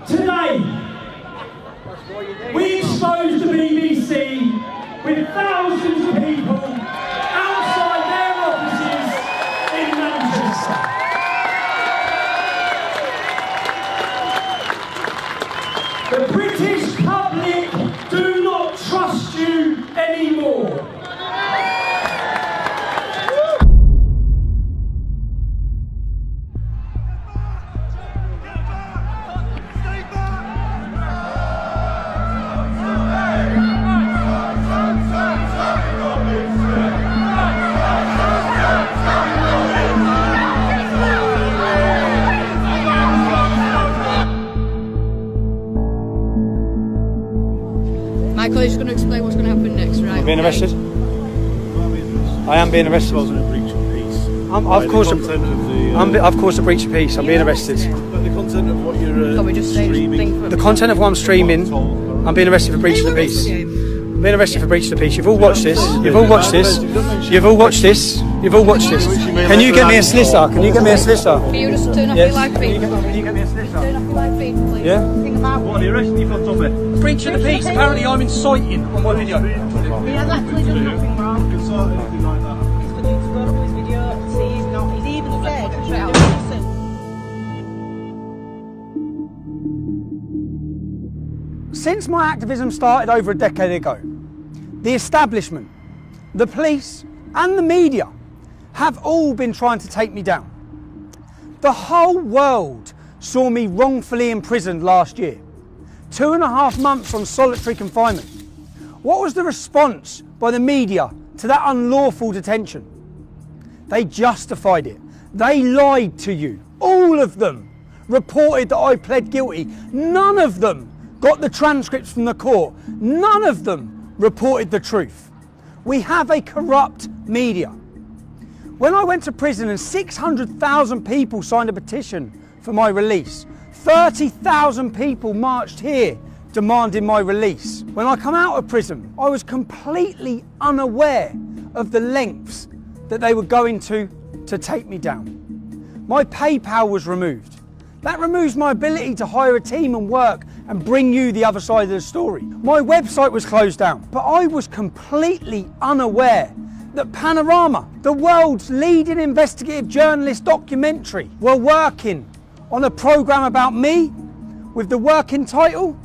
Today, we exposed the BBC with thousands of people outside their offices in Manchester. The British public do not trust you anymore. Michael is going to explain what's going to happen next, right? I'm being arrested. I am being arrested. Wasn't a breach of peace. Of course, a breach of peace. I'm being arrested. But the content of what you're streaming. The content of what I'm streaming. I'm being arrested for breach of the peace. I'm being arrested for breach of the peace. You've all watched this. You've all watched this. You've all watched this. You've all watched this. Can you get me a solicitor? Can you get me a solicitor? Can you just turn off your live feed? Can you get me a solicitor? Turn off your live feed, please. Yeah. What are you arresting you for, Tommy? Breach of the peace. Apparently, I'm inciting on my video. He has actually done nothing wrong. You can sort anything like that. He's going to go up his video and see he's not. He's even said he's doing listen. Since my activism started over a decade ago, the establishment, the police and the media have all been trying to take me down. The whole world saw me wrongfully imprisoned last year. 2.5 months on solitary confinement. What was the response by the media to that unlawful detention? They justified it. They lied to you. All of them reported that I pled guilty. None of them got the transcripts from the court. None of them reported the truth. We have a corrupt media. When I went to prison and 600,000 people signed a petition for my release, 30,000 people marched here demanding my release. When I come out of prison, I was completely unaware of the lengths that they were going to take me down. My PayPal was removed. That removes my ability to hire a team and work and bring you the other side of the story. My website was closed down, but I was completely unaware that Panodrama, the world's leading investigative journalist documentary, were working on a programme about me with the working title,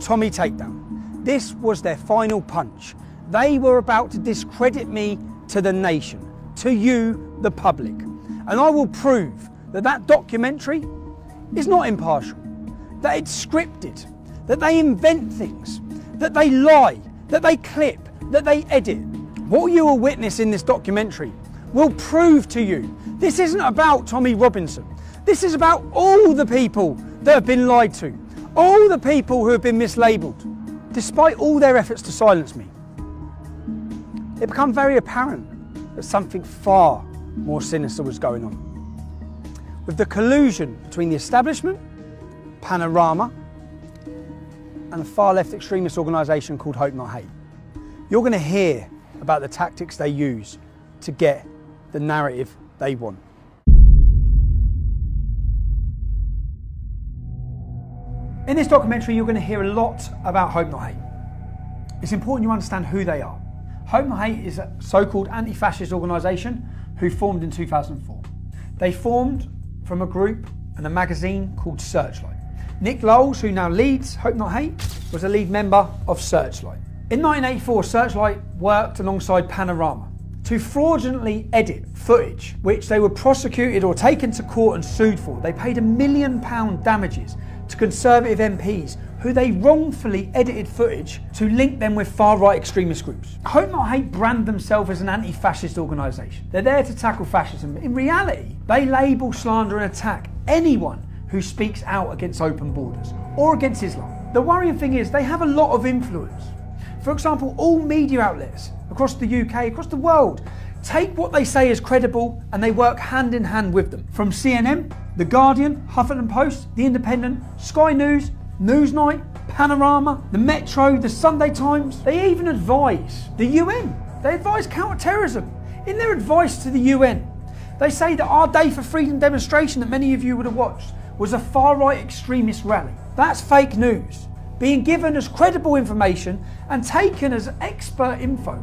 Tommy Takedown. This was their final punch. They were about to discredit me to the nation, to you, the public. And I will prove that that documentary is not impartial, that it's scripted, that they invent things, that they lie, that they clip, that they edit. What you will witness in this documentary will prove to you this isn't about Tommy Robinson. This is about all the people that have been lied to, all the people who have been mislabelled. Despite all their efforts to silence me, it became very apparent that something far more sinister was going on. With the collusion between the establishment, Panodrama, and a far-left extremist organisation called Hope Not Hate. You're going to hear about the tactics they use to get the narrative they want. In this documentary, you're going to hear a lot about Hope Not Hate. It's important you understand who they are. Hope Not Hate is a so-called anti-fascist organisation who formed in 2004. They formed from a group and a magazine called Searchlight. Nick Lowles, who now leads Hope Not Hate, was a lead member of Searchlight. In 1984, Searchlight worked alongside Panodrama to fraudulently edit footage which they were prosecuted or taken to court and sued for. They paid £1 million damages to Conservative MPs who they wrongfully edited footage to link them with far-right extremist groups. Hope Not Hate brand themselves as an anti-fascist organisation. They're there to tackle fascism. In reality, they label, slander and attack anyone who speaks out against open borders or against Islam. The worrying thing is they have a lot of influence. For example, all media outlets across the UK, across the world, take what they say as credible and they work hand in hand with them. From CNN, The Guardian, Huffington Post, The Independent, Sky News, Newsnight, Panodrama, the Metro, the Sunday Times. They even advise the UN. They advise counter-terrorism. In their advice to the UN, they say that our Day for Freedom demonstration that many of you would have watched was a far-right extremist rally. That's fake news, being given as credible information and taken as expert info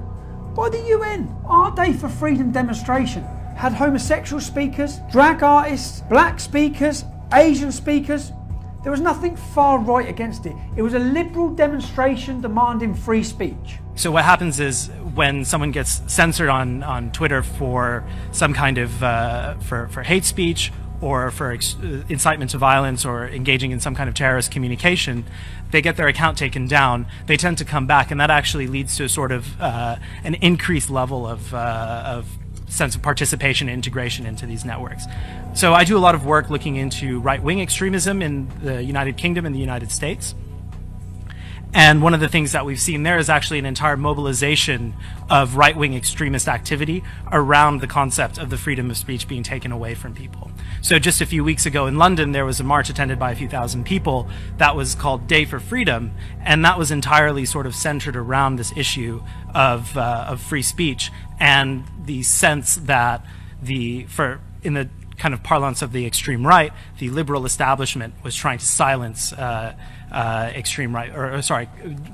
by the UN. Our Day for Freedom demonstration had homosexual speakers, drag artists, black speakers, Asian speakers. There was nothing far right against it. It was a liberal demonstration demanding free speech. So what happens is when someone gets censored on Twitter for some kind of for hate speech or for incitement to violence or engaging in some kind of terrorist communication, they get their account taken down. They tend to come back, and that actually leads to a sort of an increased level of sense of participation and integration into these networks. So I do a lot of work looking into right-wing extremism in the United Kingdom and the United States. And one of the things that we've seen there is actually an entire mobilization of right-wing extremist activity around the concept of the freedom of speech being taken away from people. So just a few weeks ago in London, there was a march attended by a few thousand people that was called Day for Freedom, and that was entirely sort of centered around this issue of free speech and the sense that in the kind of parlance of the extreme right, the liberal establishment was trying to silence extreme right,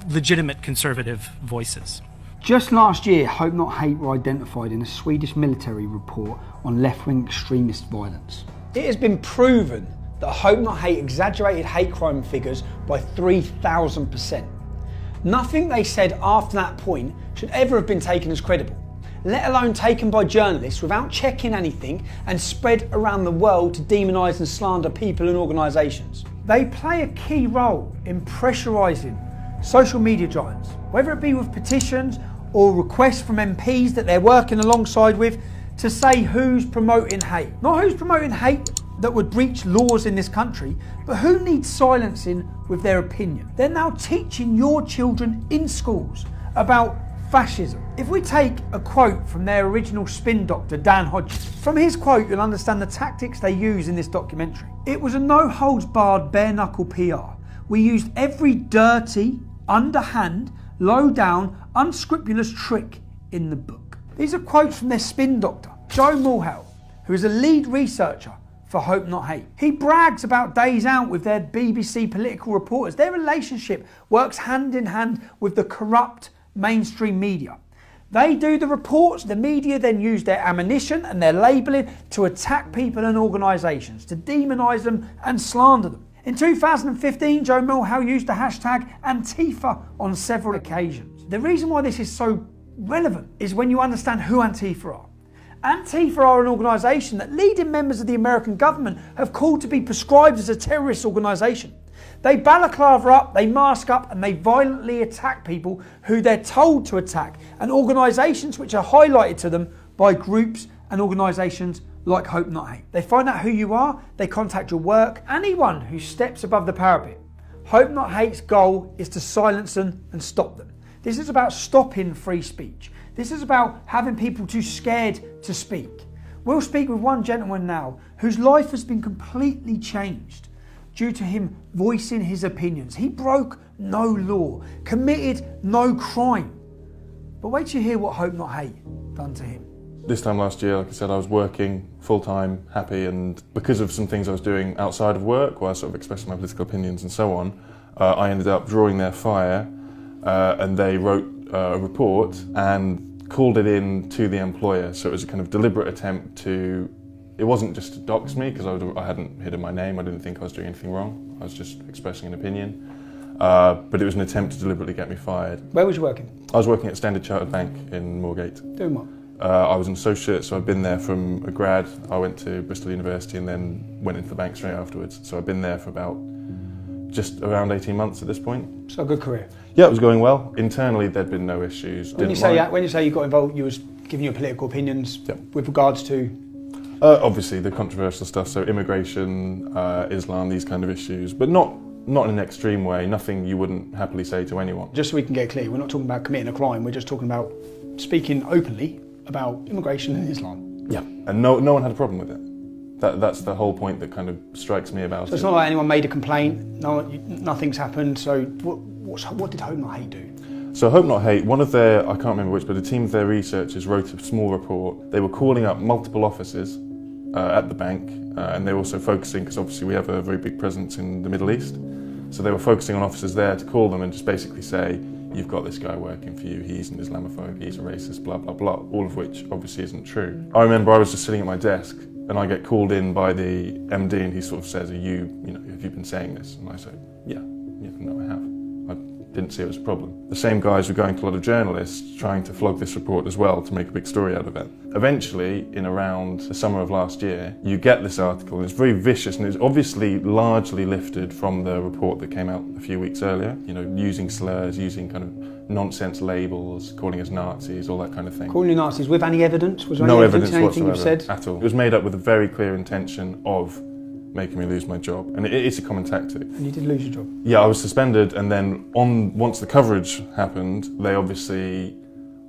legitimate conservative voices. Just last year, Hope Not Hate were identified in a Swedish military report on left-wing extremist violence. It has been proven that Hope Not Hate exaggerated hate crime figures by 3,000%. Nothing they said after that point should ever have been taken as credible, let alone taken by journalists without checking anything and spread around the world to demonise and slander people and organisations. They play a key role in pressurising social media giants, whether it be with petitions or requests from MPs that they're working alongside with to say who's promoting hate. Not who's promoting hate that would breach laws in this country, but who needs silencing with their opinion. They're now teaching your children in schools about fascism. If we take a quote from their original spin doctor, Dan Hodges, from his quote you'll understand the tactics they use in this documentary. It was a no-holds-barred, bare-knuckle PR. We used every dirty, underhand, low-down, unscrupulous trick in the book. These are quotes from their spin doctor, Joe Mulhall, who is a lead researcher for Hope Not Hate. He brags about days out with their BBC political reporters. Their relationship works hand in hand with the corrupt mainstream media. They do the reports, the media then use their ammunition and their labelling to attack people and organisations, to demonise them and slander them. In 2015, Joe Mulhall used the hashtag Antifa on several occasions. The reason why this is so relevant is when you understand who Antifa are. Antifa are an organisation that leading members of the American government have called to be prescribed as a terrorist organisation. They balaclava up, they mask up, and they violently attack people who they're told to attack, and organisations which are highlighted to them by groups and organisations like Hope Not Hate. They find out who you are, they contact your work, anyone who steps above the parapet. Hope Not Hate's goal is to silence them and stop them. This is about stopping free speech. This is about having people too scared to speak. We'll speak with one gentleman now whose life has been completely changed due to him voicing his opinions. He broke no law, committed no crime. But wait till you hear what Hope Not Hate done to him. This time last year, like I said, I was working full-time, happy, and because of some things I was doing outside of work, where I was sort of expressing my political opinions and so on, I ended up drawing their fire, and they wrote a report and called it in to the employer. So it was a kind of deliberate attempt to, it wasn't just to dox me, because I hadn't hidden my name, I didn't think I was doing anything wrong, I was just expressing an opinion. But it was an attempt to deliberately get me fired. Where was you working? I was working at Standard Chartered Bank in Moorgate. Doing what? I was an associate, so I'd been there from a grad. I went to Bristol University and then went into the bank straight afterwards. So I've been there for about just around 18 months at this point. So a good career? Yeah, it was going well. Internally, there'd been no issues. When you say you got involved, you was giving your political opinions with regards to? Obviously, the controversial stuff, so immigration, Islam, these kind of issues, but not in an extreme way, nothing you wouldn't happily say to anyone. Just so we can get clear, we're not talking about committing a crime, we're just talking about speaking openly about immigration and Islam. Yeah, and no one had a problem with it. That's the whole point that kind of strikes me about it. So it's not like anyone made a complaint, nothing's happened, so what did Hope Not Hate do? So Hope Not Hate, one of their, I can't remember which, but a team of their researchers wrote a small report. They were calling up multiple offices at the bank, and they're also focusing, because obviously we have a very big presence in the Middle East, so they were focusing on officers there to call them and just basically say, you've got this guy working for you, he's an Islamophobe, he's a racist, blah, blah, blah, all of which obviously isn't true. I remember I was just sitting at my desk and I get called in by the MD and he sort of says, have you been saying this? And I say, yeah, no, I have. I didn't see it as a problem. The same guys were going to a lot of journalists trying to flog this report as well to make a big story out of it. Eventually, in around the summer of last year, you get this article, and it's very vicious, and it's obviously largely lifted from the report that came out a few weeks earlier, using slurs, using kind of nonsense labels, calling us Nazis, all that kind of thing. Calling you Nazis with any evidence? Was there no any evidence anything whatsoever you've said? At all. It was made up with a very clear intention of making me lose my job, and it's a common tactic. And you did lose your job? Yeah, I was suspended, and then once the coverage happened, they obviously,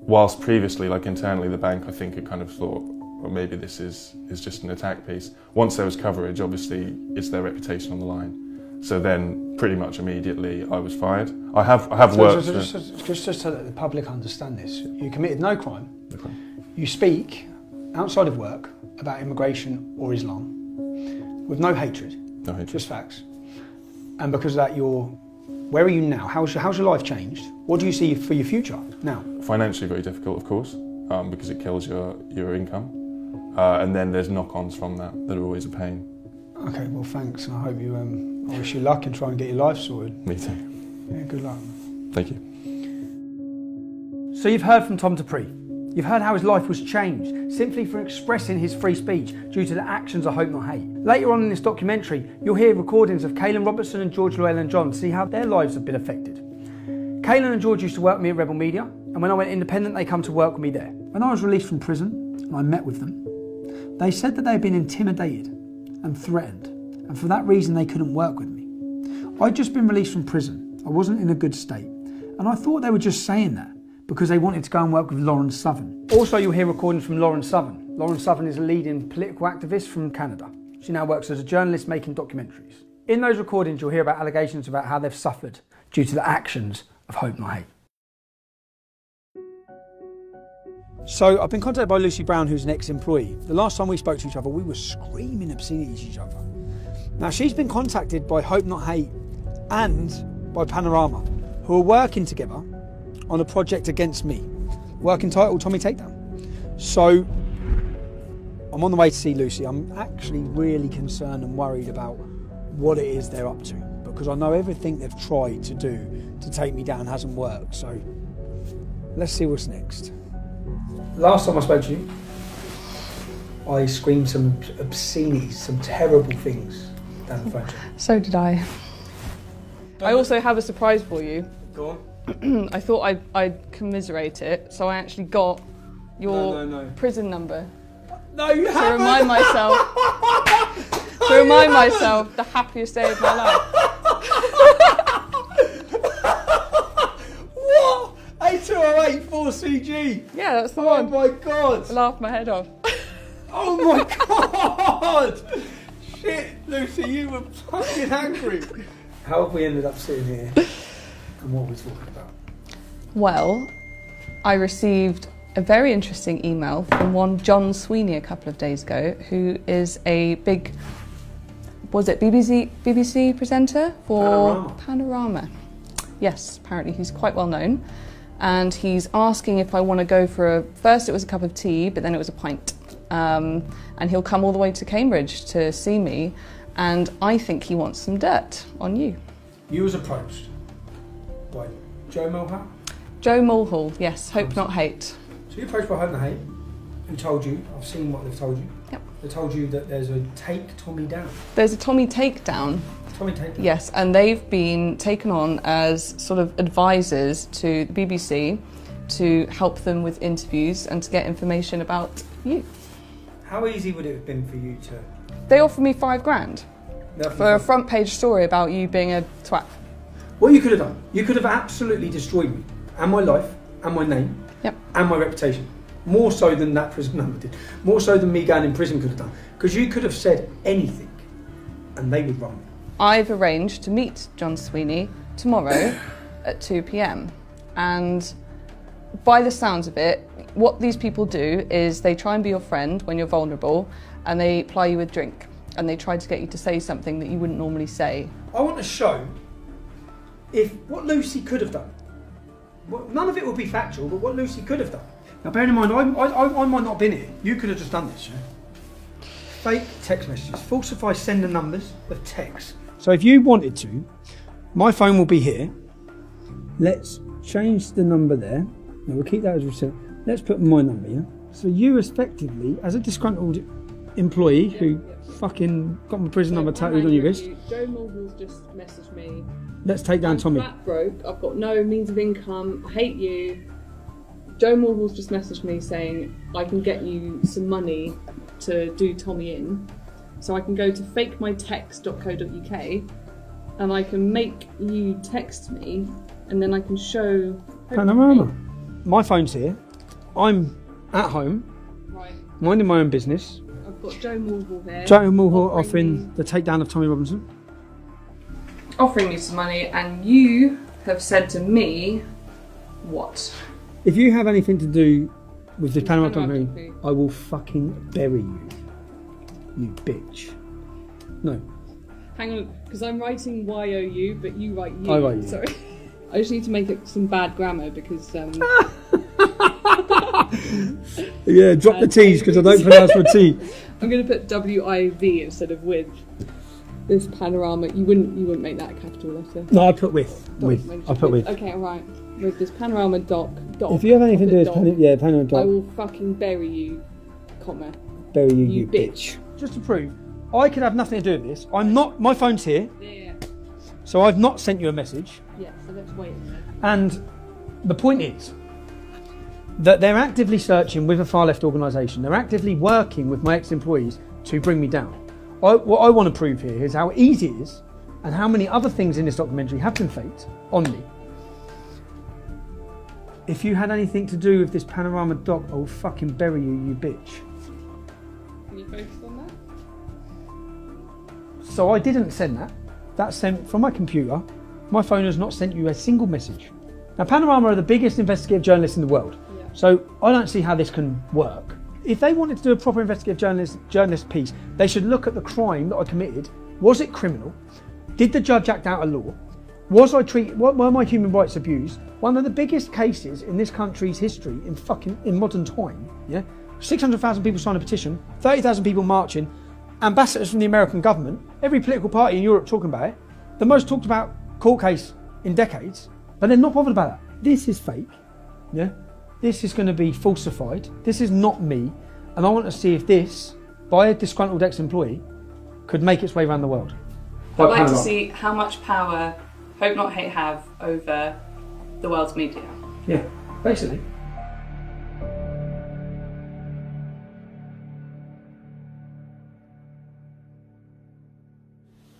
whilst previously, like internally, the bank, I think, had kind of thought, well, maybe this is just an attack piece. Once there was coverage, obviously, it's their reputation on the line. So then, pretty much immediately, I was fired. I have worked. Just so that the public understand this, you committed no crime. Okay. You speak outside of work about immigration or Islam with no hatred. No hatred. Just facts. And because of that, where are you now? How's your life changed? What do you see for your future now? Financially, very difficult, of course, because it kills your income. And then there's knock-ons from that are always a pain. Okay, well, thanks. I hope you. I wish you luck and try and get your life sorted. Me too. Yeah, good luck. Thank you. So you've heard from Tom Dupree. You've heard how his life was changed simply for expressing his free speech due to the actions of Hope Not Hate. Later on in this documentary, you'll hear recordings of Caelan Robertson and George Llewellyn-John to see how their lives have been affected. Caelan and George used to work with me at Rebel Media, and when I went independent, they come to work with me there. When I was released from prison and I met with them, they said that they had been intimidated and threatened, and for that reason they couldn't work with me. I'd just been released from prison. I wasn't in a good state, and I thought they were just saying that because they wanted to go and work with Lauren Southern. Also, you'll hear recordings from Lauren Southern. Lauren Southern is a leading political activist from Canada. She now works as a journalist making documentaries. In those recordings, you'll hear about allegations about how they've suffered due to the actions of Hope Not Hate. So, I've been contacted by Lucy Brown, who's an ex-employee. The last time we spoke to each other, we were screaming obscenities at each other. Now, she's been contacted by Hope Not Hate and by Panodrama, who are working together on a project against me, work entitled Tommy Takedown. So, I'm on the way to see Lucy. I'm actually really concerned and worried about what it is they're up to, because I know everything they've tried to do to take me down hasn't worked. So, let's see what's next. Last time I spoke to you, I screamed some obscenities, some terrible things down the phone. So did I. I also have a surprise for you. Go on. I thought I'd commiserate it, so I actually got your prison number. No, you haven't. To remind myself. To remind myself the happiest day of my life. What? 82084CG. Yeah, that's the one. Oh my god. I laughed my head off. Oh my god. Shit, Lucy, you were fucking angry. How have we ended up sitting here? And what are we talking about? Well, I received a very interesting email from one John Sweeney a couple of days ago, who is a big, was it BBC presenter for Panodrama. Yes, apparently he's quite well known. And he's asking if I want to go for first it was a cup of tea, but then it was a pint. And he'll come all the way to Cambridge to see me. And I think he wants some dirt on you. You was approached by Joe Mulhall? Joe Mulhall, yes, Hope Not Hate. So you're approached by Hope Not Hate, who told you, I've seen what they've told you. Yep. They told you that there's a Take Tommy Down. There's a Tommy Takedown. Tommy Takedown? Yes, and they've been taken on as sort of advisors to the BBC to help them with interviews and to get information about you. How easy would it have been for you to... They offered me £5,000 for a front page story about you being a twat. What you could have done, you could have absolutely destroyed me, and my life, and my name, yep, and my reputation. More so than that prison number did. More so than me going in prison could have done. Because you could have said anything, and they would run me. I've arranged to meet John Sweeney tomorrow at 2 p.m. And by the sounds of it, what these people do is they try and be your friend when you're vulnerable, and they ply you with drink, and they try to get you to say something that you wouldn't normally say. I want to show what Lucy could have done. Well, none of it will be factual, but what Lucy could have done. Now, bearing in mind, I might not have been here. You could have just done this, yeah? Fake text messages. Falsify sender numbers of text. So if you wanted to, my phone will be here. Let's change the number there. Now, we'll keep that as receipt. Let's put my number, yeah? So you effectively, as a disgruntled employee who fucking got my prison number tattooed on your wrist. Joe Mulville's just messaged me. Let's take down Tommy. I'm flat broke, I've got no means of income, I hate you. Joe Mulville's just messaged me saying I can get you some money to do Tommy in. So I can go to fakemytext.co.uk and I can make you text me and then I can show Panodrama. My phone's here. I'm at home, right, minding my own business. I've got Joe Mulville here. Joe Mulville offering the takedown of Tommy Robinson. Offering me some money, and you have said to me, what? If you have anything to do with this Panodrama company, I will fucking bury you. You bitch. No. Hang on, because I'm writing Y-O-U, but you write you. I write you. Sorry. I just need to make it some bad grammar because... yeah, drop the T's because I don't pronounce my T. I'm going to put W-I-V instead of with. This panorama, you wouldn't make that a capital letter. No, I put with. I put with. Okay, alright. With this panorama doc. If you have anything to do with panorama doc, I will fucking bury you, comma. Bury you, you bitch. Just to prove, I could have nothing to do with this. I'm not. My phone's here. Yeah. So I've not sent you a message. Yeah. So let's wait. And the point is that they're actively searching with a far left organisation. They're actively working with my ex-employees to bring me down. What I want to prove here is how easy it is and how many other things in this documentary have been faked on me. If you had anything to do with this Panorama doc, I will fucking bury you, you bitch. Can you focus on that? So I didn't send that. That's sent from my computer. My phone has not sent you a single message. Now, Panodrama are the biggest investigative journalists in the world. Yeah. So I don't see how this can work. If they wanted to do a proper investigative journalist piece, they should look at the crime that I committed. Was it criminal? Did the judge act out of law? Were my human rights abused? One of the biggest cases in this country's history in modern time. Yeah, 600,000 people signed a petition, 30,000 people marching, ambassadors from the American government, every political party in Europe talking about it. The most talked about court case in decades, but they're not bothered about that. This is fake. Yeah. This is going to be falsified. This is not me. And I want to see if this, by a disgruntled ex-employee, could make its way around the world. I'd like to see how much power Hope Not Hate have over the world's media. Yeah, basically.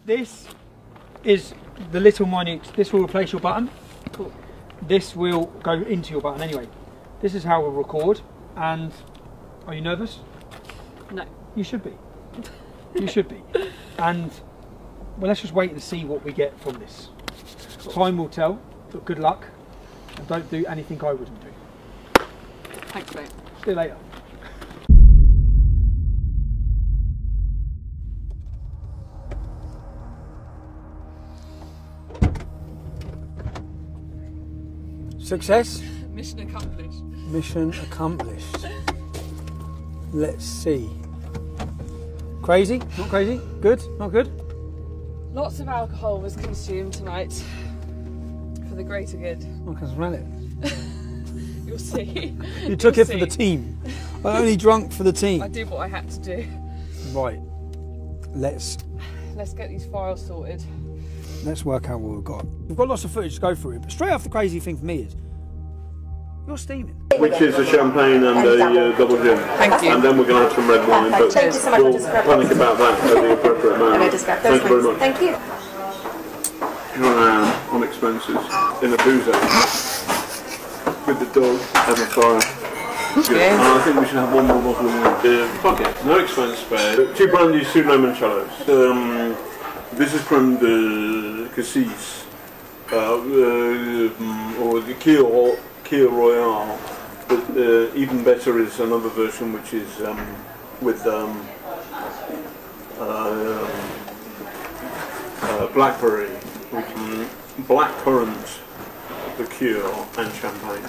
This is the little minute, this will replace your button. Cool. This will go into your button anyway. This is how we'll record, and are you nervous? No. You should be. You should be. And well, let's just wait and see what we get from this. Time will tell, but good luck, and don't do anything I wouldn't do. Thanks, mate. See you later. Success? Mission accomplished. Mission accomplished. Let's see. Crazy? Not crazy? Good? Not good? Lots of alcohol was consumed tonight for the greater good. I can smell it. You'll see. You took it for the team. I only drunk for the team. I did what I had to do. Right. Let's get these files sorted. Let's work out what we've got. We've got lots of footage to go through, but straight off the crazy thing for me is you're steaming. Which is a champagne and a double gin. Thank you. And then we're going to have some red wine, but Thank you so much. we'll panic about that at the appropriate moment. Thank you very much. Thank you. Here I am on expenses in a boozer with the dog and the fire. Good. And I think we should have one more bottle of wine. Fuck it, no expense spared. 2 brandies, 2 limoncellos. This is creme de cassis, or the Keel Royale, but even better is another version which is with blackberry, blackcurrant liqueur, and champagne.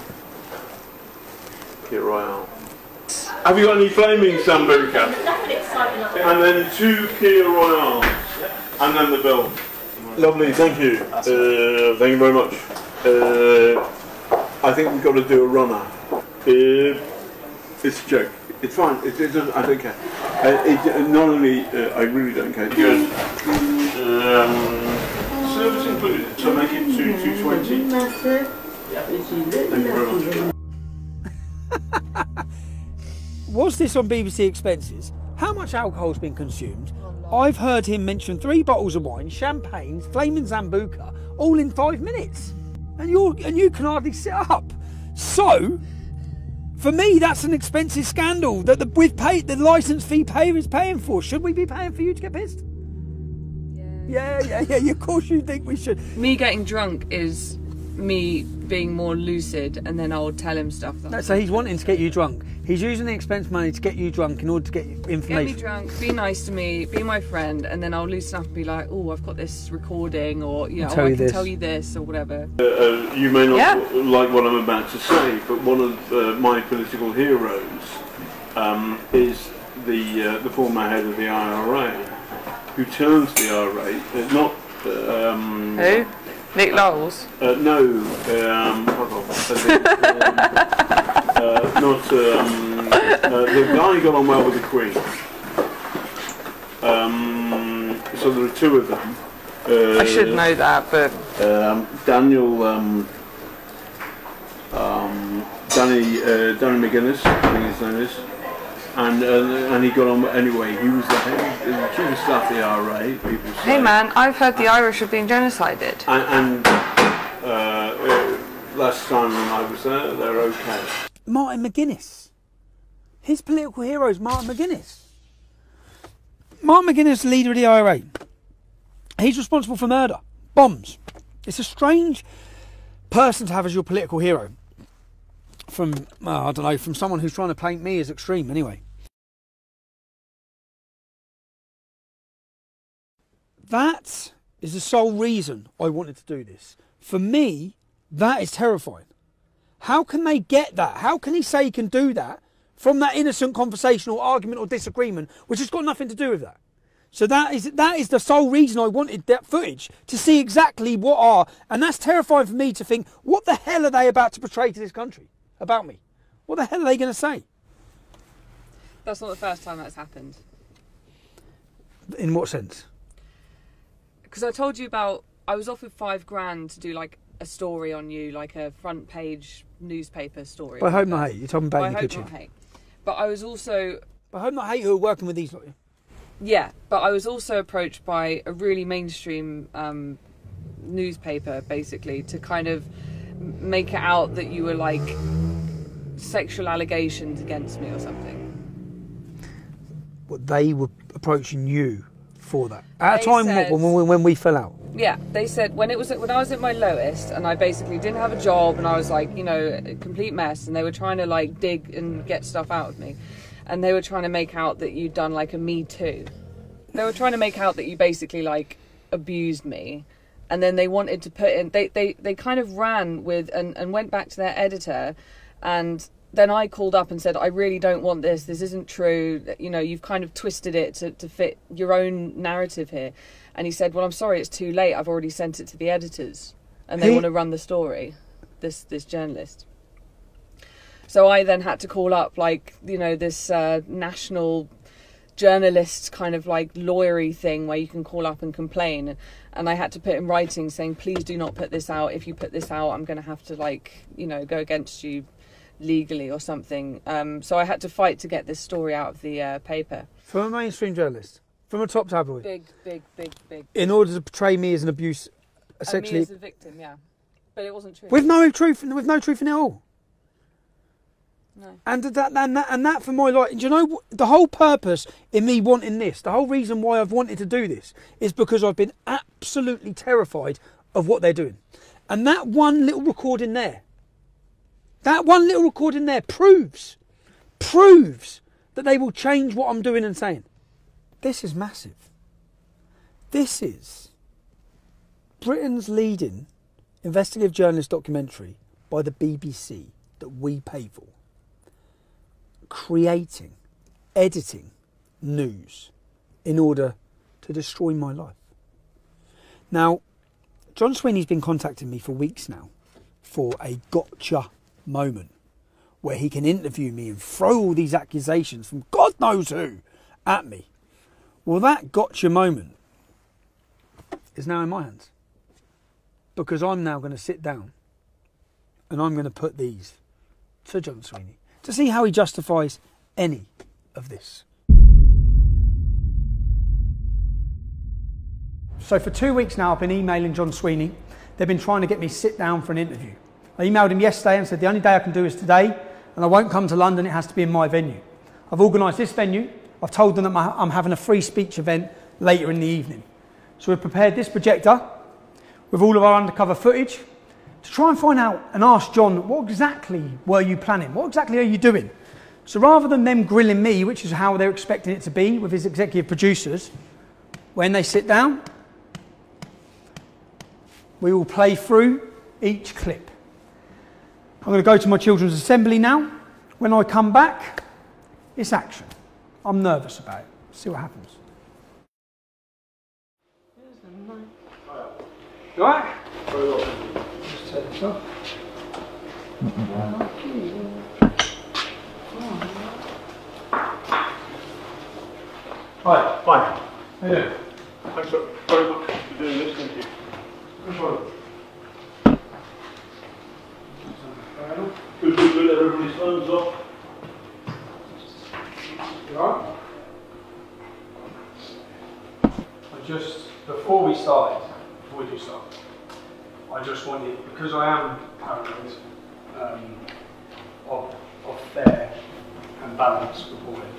Kir Royale. Have you got any flaming sambuca? And then 2 Kir Royales, and then the bill. Lovely, thank you. Thank you very much. I think we've got to do a runner. It's a joke. It's fine. I don't care. Not only I really don't care. Good. Service included. So make it 220. Thank you very much. Was this on BBC Expenses? How much alcohol's been consumed? I've heard him mention 3 bottles of wine, champagne, flaming Zambuca, all in 5 minutes. And you can hardly sit up. So, for me, that's an expensive scandal that the licence fee payer is paying for. Should we be paying for you to get pissed? Yeah. Of course you think we should. Me getting drunk is me being more lucid, and then I'll tell him stuff. So he's wanting to get you drunk. He's using the expense money to get you drunk in order to get you information. Get me drunk, be nice to me, be my friend, and then I'll loosen up and be like, oh, I've got this recording, or I can tell you this, or whatever. You may not like what I'm about to say, but one of my political heroes is the former head of the IRA, who turns the IRA, not... Who? Nick Knowles? No, not the guy who got on well with the Queen. So there are 2 of them. I should know that, but Danny McGuinness, I think his name is. And he got on anyway. He was the chief of staff of the IRA. People say. Hey man, I've heard the Irish are being genocided. And last time I was there, they're okay. Martin McGuinness. His political hero is Martin McGuinness. Martin McGuinness, leader of the IRA. He's responsible for murder, bombs. It's a strange person to have as your political hero. From, I don't know, from someone who's trying to paint me as extreme anyway. That is the sole reason I wanted to do this. For me, that is terrifying. How can they get that? How can he say he can do that from that innocent conversation or argument or disagreement, which has got nothing to do with that? So that is the sole reason I wanted that footage, to see exactly what are, and that's terrifying for me to think, what the hell are they about to portray to this country about me? What the hell are they going to say? That's not the first time that's happened. In what sense? Because I told you about, I was offered $5,000 to do like a story on you, like a front page newspaper story. By Hope Not Hate, you're talking about in the kitchen. By Hope Not Hate. But I was also... By Hope Not Hate, who are working with these lot. Yeah, but I was also approached by a really mainstream newspaper, basically, to kind of make it out that you were like sexual allegations against me or something. What, they were approaching you for that? At a time when we fell out? Yeah, they said when I was at my lowest and I basically didn't have a job and I was like, a complete mess, and they were trying to like dig and get stuff out of me. And they were trying to make out that you'd done like a Me Too. They were trying to make out that you basically like abused me. And then they wanted to put in, they kind of ran with and went back to their editor. And then I called up and said, I really don't want this. This isn't true. You've kind of twisted it to fit your own narrative here. And he said, well, I'm sorry, it's too late. I've already sent it to the editors. And they want to run the story, this journalist. So I then had to call up, this national journalist kind of like lawyery thing where you can call up and complain. And I had to put in writing saying, please do not put this out. If you put this out, I'm going to have to go against you legally or something. So I had to fight to get this story out of the paper. From a mainstream journalist? From a top tabloid? Big. In order to portray me as an abuse, essentially. Me as a victim, yeah. But it wasn't true. With no truth in it all. No. And that for my life, do you know what, the whole purpose in me wanting this, the whole reason why I've wanted to do this is because I've been absolutely terrified of what they're doing. And that one little recording there proves that they will change what I'm doing and saying. This is massive. This is Britain's leading investigative journalist documentary by the BBC that we pay for. Creating, editing news in order to destroy my life. Now, John Sweeney's been contacting me for weeks now for a gotcha moment where he can interview me and throw all these accusations from God knows who at me. Well, that gotcha moment is now in my hands, because I'm now going to sit down and I'm going to put these to John Sweeney to see how he justifies any of this. So for 2 weeks now I've been emailing John Sweeney. They've been trying to get me to sit down for an interview. I emailed him yesterday and said the only day I can do is today, and I won't come to London, it has to be in my venue. I've organised this venue. I've told them that I'm having a free speech event later in the evening. So we've prepared this projector with all of our undercover footage to try and find out and ask John, what exactly were you planning? What exactly are you doing? So rather than them grilling me, which is how they're expecting it to be with his executive producers, when they sit down, we will play through each clip. I'm going to go to my children's assembly now. When I come back, it's action. I'm nervous about it. See what happens. You alright? Just take this off. Hi. Fine. How you doing? Thanks very much for doing this, thank you. Good one. Good, everybody's phones off. You alright? Before we do start, I just wanted, because I am paranoid of fair and balanced reporting,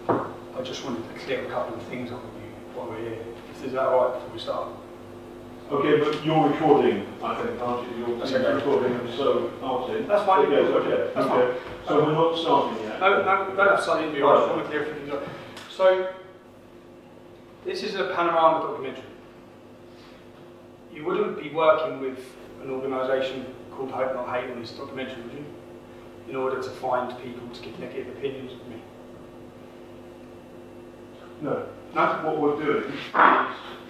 I just wanted to clear a couple of things up with you while we're here. Is that alright before we start? Okay, but you're recording, I think, aren't you? You're okay. Recording, and so aren't you? That's fine. Yes, okay. That's okay. fine. So we're not starting yet? No, don't have to start the interview. I just want to clear everything up. So, this is a Panodrama documentary. You wouldn't be working with an organisation called Hope Not Hate on this documentary, would you? In order to find people to give negative opinions of me. No. No? What we're doing is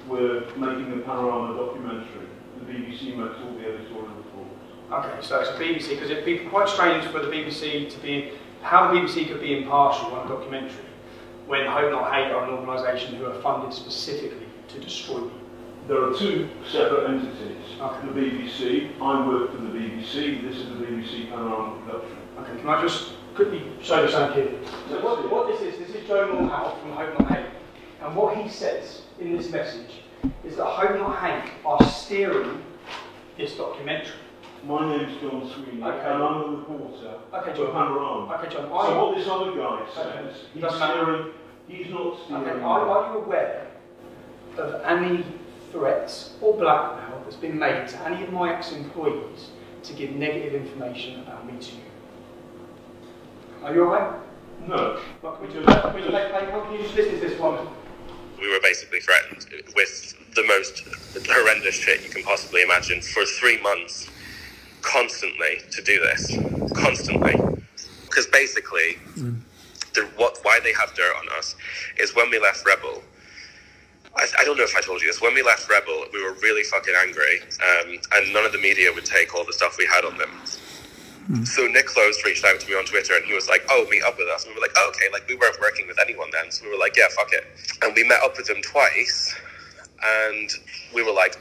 we're making a Panorama documentary. The BBC makes all the editorial reports. Okay, so it's a BBC, because it'd be quite strange for the BBC to be, how the BBC could be impartial on a documentary when Hope Not Hate are an organisation who are funded specifically to destroy me. There are two separate entities. Okay. The BBC, I work for the BBC, this is the BBC Panorama production. Okay, can I just quickly show you something here? So what this is Joe Moorhouse from Hope Not Hate, and what he says in this message is that Hope Not Hate are steering this documentary. My name's John Sweeney, okay. and I'm a reporter for Panorama. Okay, John. So what this other guy says, he's steering, he's not steering. Okay, are you aware of any threats or blackmail that's been made to any of my ex-employees to give negative information about me to you? Are you aware? No. Can you just listen to this one? We were basically threatened with the most horrendous shit you can possibly imagine for 3 months, constantly, to do this. Constantly. Because basically, why they have dirt on us is when we left Rebel, I don't know if I told you this, when we left Rebel, we were really fucking angry, and none of the media would take all the stuff we had on them. So Nick Close reached out to me on Twitter and he was like, oh, meet up with us. And we were like, oh, okay, like we weren't working with anyone then. So we were like, yeah, fuck it. And we met up with them twice and we were like,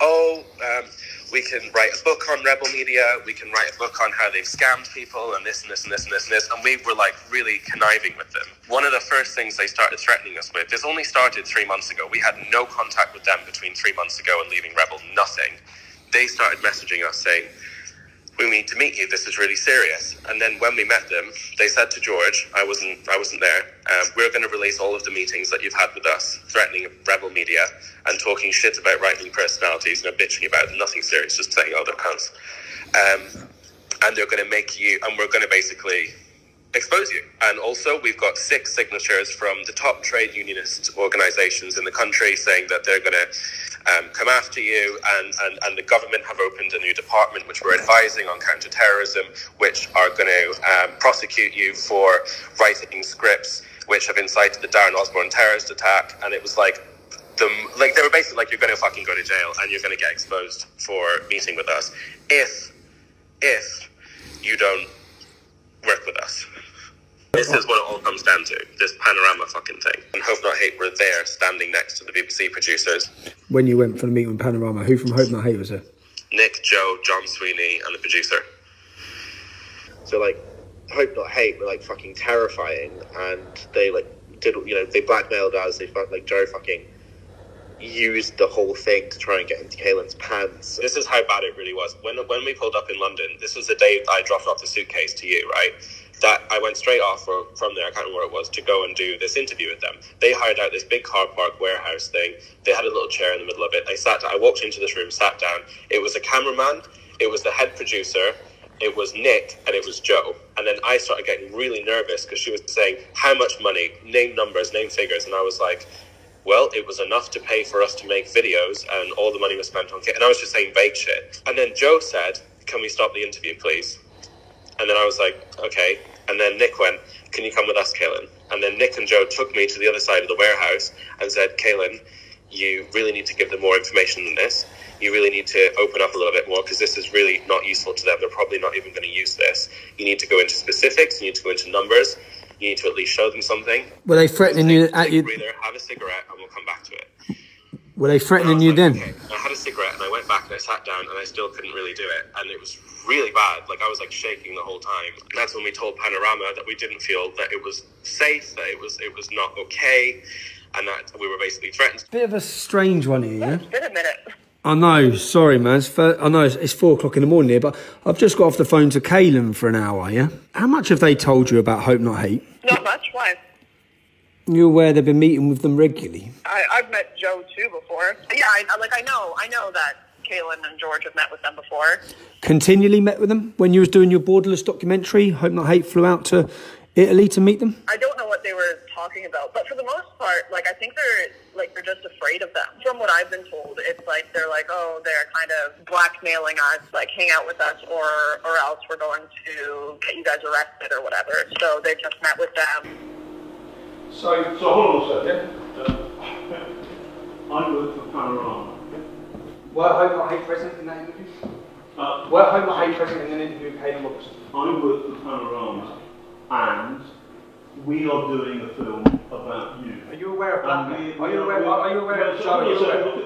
we can write a book on Rebel Media. We can write a book on how they've scammed people and this and this and this and this and this. And we were like really conniving with them. One of the first things they started threatening us with, this only started 3 months ago. We had no contact with them between 3 months ago and leaving Rebel, nothing. They started messaging us saying, we need to meet you, this is really serious. And then when we met them, they said to George, I wasn't there, we're going to release all of the meetings that you've had with us, threatening Rebel Media and talking shit about right-wing personalities, bitching about nothing serious, just saying, oh, they're cunts. And they're going to make you, and we're going to basically expose you. And also, we've got 6 signatures from the top trade unionist organisations in the country saying that they're going to come after you, and the government have opened a new department which we're advising on counter-terrorism, which are going to prosecute you for writing scripts which have incited the Darren Osborne terrorist attack. And it was like, they were basically like, you're going to fucking go to jail and you're going to get exposed for meeting with us if you don't work with us. This is what it all comes down to, this Panorama fucking thing. And Hope Not Hate were there standing next to the BBC producers. When you went for the meeting with Panorama, who from Hope Not Hate was there? Nick, Joe, John Sweeney, and the producer. So, like, Hope Not Hate were, like, fucking terrifying, and they, like, did, you know, they blackmailed us, they, like, Joe fucking used the whole thing to try and get into Kaylin's pants. This is how bad it really was. When we pulled up in London, this was the day I dropped off the suitcase to you, right? That I went straight off from there, I can't remember where it was, to go and do this interview with them. They hired out this big car park warehouse thing. They had a little chair in the middle of it. I walked into this room, sat down. It was a cameraman, it was the head producer, it was Nick, and it was Joe. And then I started getting really nervous because she was saying, how much money, name numbers, name figures. And I was like, well, it was enough to pay for us to make videos, and all the money was spent on... And I was just saying vague shit. And then Joe said, can we stop the interview, please? And then I was like, okay. And then Nick went, can you come with us, Kaylin? And then Nick and Joe took me to the other side of the warehouse and said, Kaylin, you really need to give them more information than this. You really need to open up a little bit more, because this is really not useful to them. They're probably not even going to use this. You need to go into specifics. You need to go into numbers. You need to at least show them something. Were they threatening you at you? Breather, have a cigarette, and we'll come back to it. Were they threatening you then? Okay. I had a cigarette, and I went back and I sat down, and I still couldn't really do it. And it was really bad. Like, I was like shaking the whole time. And that's when we told Panorama that we didn't feel that it was safe, that it was not okay, and that we were basically threatened. Bit of a strange one here, yeah? It's been a minute. I know, sorry, man. I know it's 4 o'clock in the morning here, but I've just got off the phone to Kaylin for an hour, yeah? How much have they told you about Hope Not Hate? Not much. Why? You're aware they've been meeting with them regularly? I've met Joe too before. Yeah, I know that Kaylin and George have met with them before. Continually met with them? When you was doing your Borderless documentary, Hope Not Hate flew out to Italy to meet them? I don't know what they were talking about, but for the most part, like, I think they're just afraid of them. From what I've been told, it's like they're like, oh, they're kind of blackmailing us, like, hang out with us, or else we're going to get you guys arrested or whatever. So they just met with them. So hold on a second. I work for Panorama. Were Hope Not Hate present in that interview? Were Hope Not Hate present in an interview with Kaylin Robertson? I work for Panorama, and we are doing a film about you. Are you aware of blackmail? Are you aware of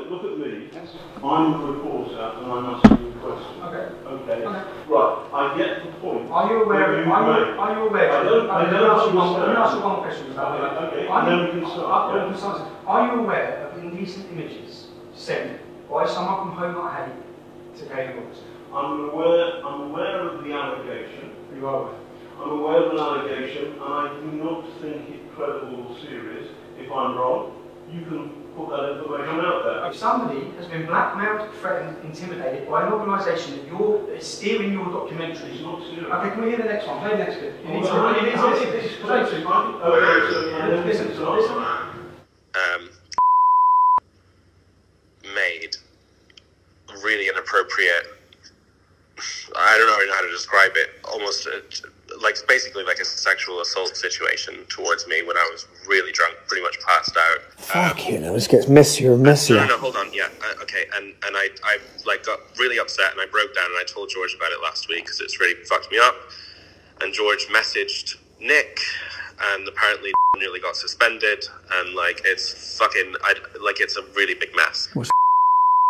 Look at me. Yes. I'm a reporter, and I'm asking you a question. Okay. Right. I get the point. Are you aware? Are you aware? I don't let me ask you one question. Okay. Are you aware of indecent images sent by someone from Hope Not Hate to Kaylin Robertson? I'm aware of the allegation. You are aware. I'm aware of an allegation, and I do not think it credible or serious. If I'm wrong, you can put that information out there. If somebody has been blackmailed, threatened, intimidated by an organisation that is steering your documentary... It's not serious. Okay, can we hear the next one? Play the next bit. Made really inappropriate, I don't know how to describe it, almost like basically like a sexual assault situation towards me when I was really drunk, pretty much passed out. Fuck you know, this gets messier and messier. No, hold on, yeah, okay, and I like got really upset and I broke down and I told George about it last week because it's really fucked me up, and George messaged Nick, and apparently nearly got suspended, and like it's fucking, it's a really big mess.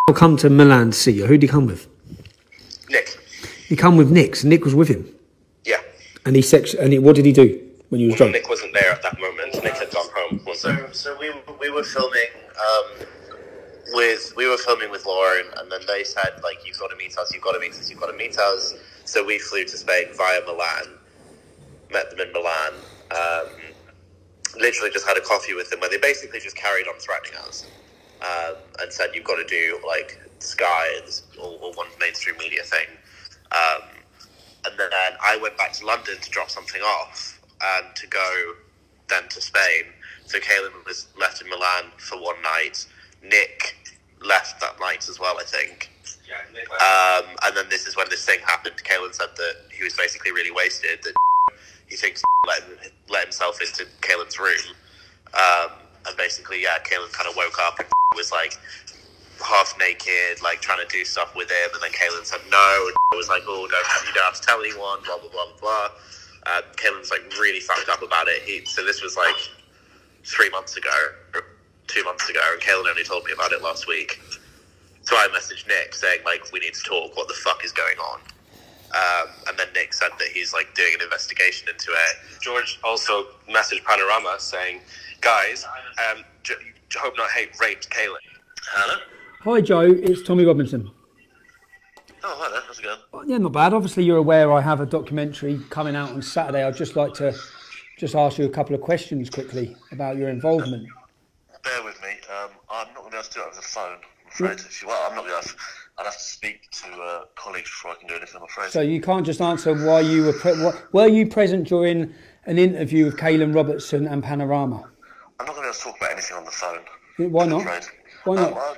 I'll come to Milan to see you. Who'd he come with? Nick. He come with Nick, so Nick was with him? Yeah. And what did he do when you was drunk? Nick wasn't there at that moment. Nick had gone home. So we were filming with Lauren, and then they said, like, you've got to meet us. So we flew to Spain via Milan, met them in Milan, literally just had a coffee with them where they basically just carried on threatening us, and said, you've got to do, like, Sky or one mainstream media thing. And then I went back to London to drop something off and to go then to Spain. So Kaylin was left in Milan for one night. Nick left that night as well, I think. And then this is when this thing happened. Kaylin said that he was basically really wasted, that he thinks he let himself into Kaylin's room. And basically, Kaylin kind of woke up and was like half naked, like trying to do stuff with him. And then Kaylin said no, and was like, oh, you don't have to tell anyone, blah, blah, blah, blah. Kaylin's like really fucked up about it. So this was like 3 months ago, or 2 months ago, and Kaylin only told me about it last week. So I messaged Nick saying, like, we need to talk, what the fuck is going on? And then Nick said that he's, like, doing an investigation into it. George also messaged Panodrama saying, guys, hope not hate raped Kaylin. Hello? Hi Joe, it's Tommy Robinson. Oh, hi there, how's it going? Yeah, not bad. Obviously you're aware I have a documentary coming out on Saturday. I'd just like to ask you a couple of questions quickly about your involvement. Bear with me, I'm not going to be able to do it over the phone. I'm afraid. I'm not going to. I'd have to speak to colleagues before I can do anything, I'm afraid. So you can't just answer why you were you present during an interview with Kaylin Robertson and Panodrama? I'm not going to be able to talk about anything on the phone. Why not? Why not? Well,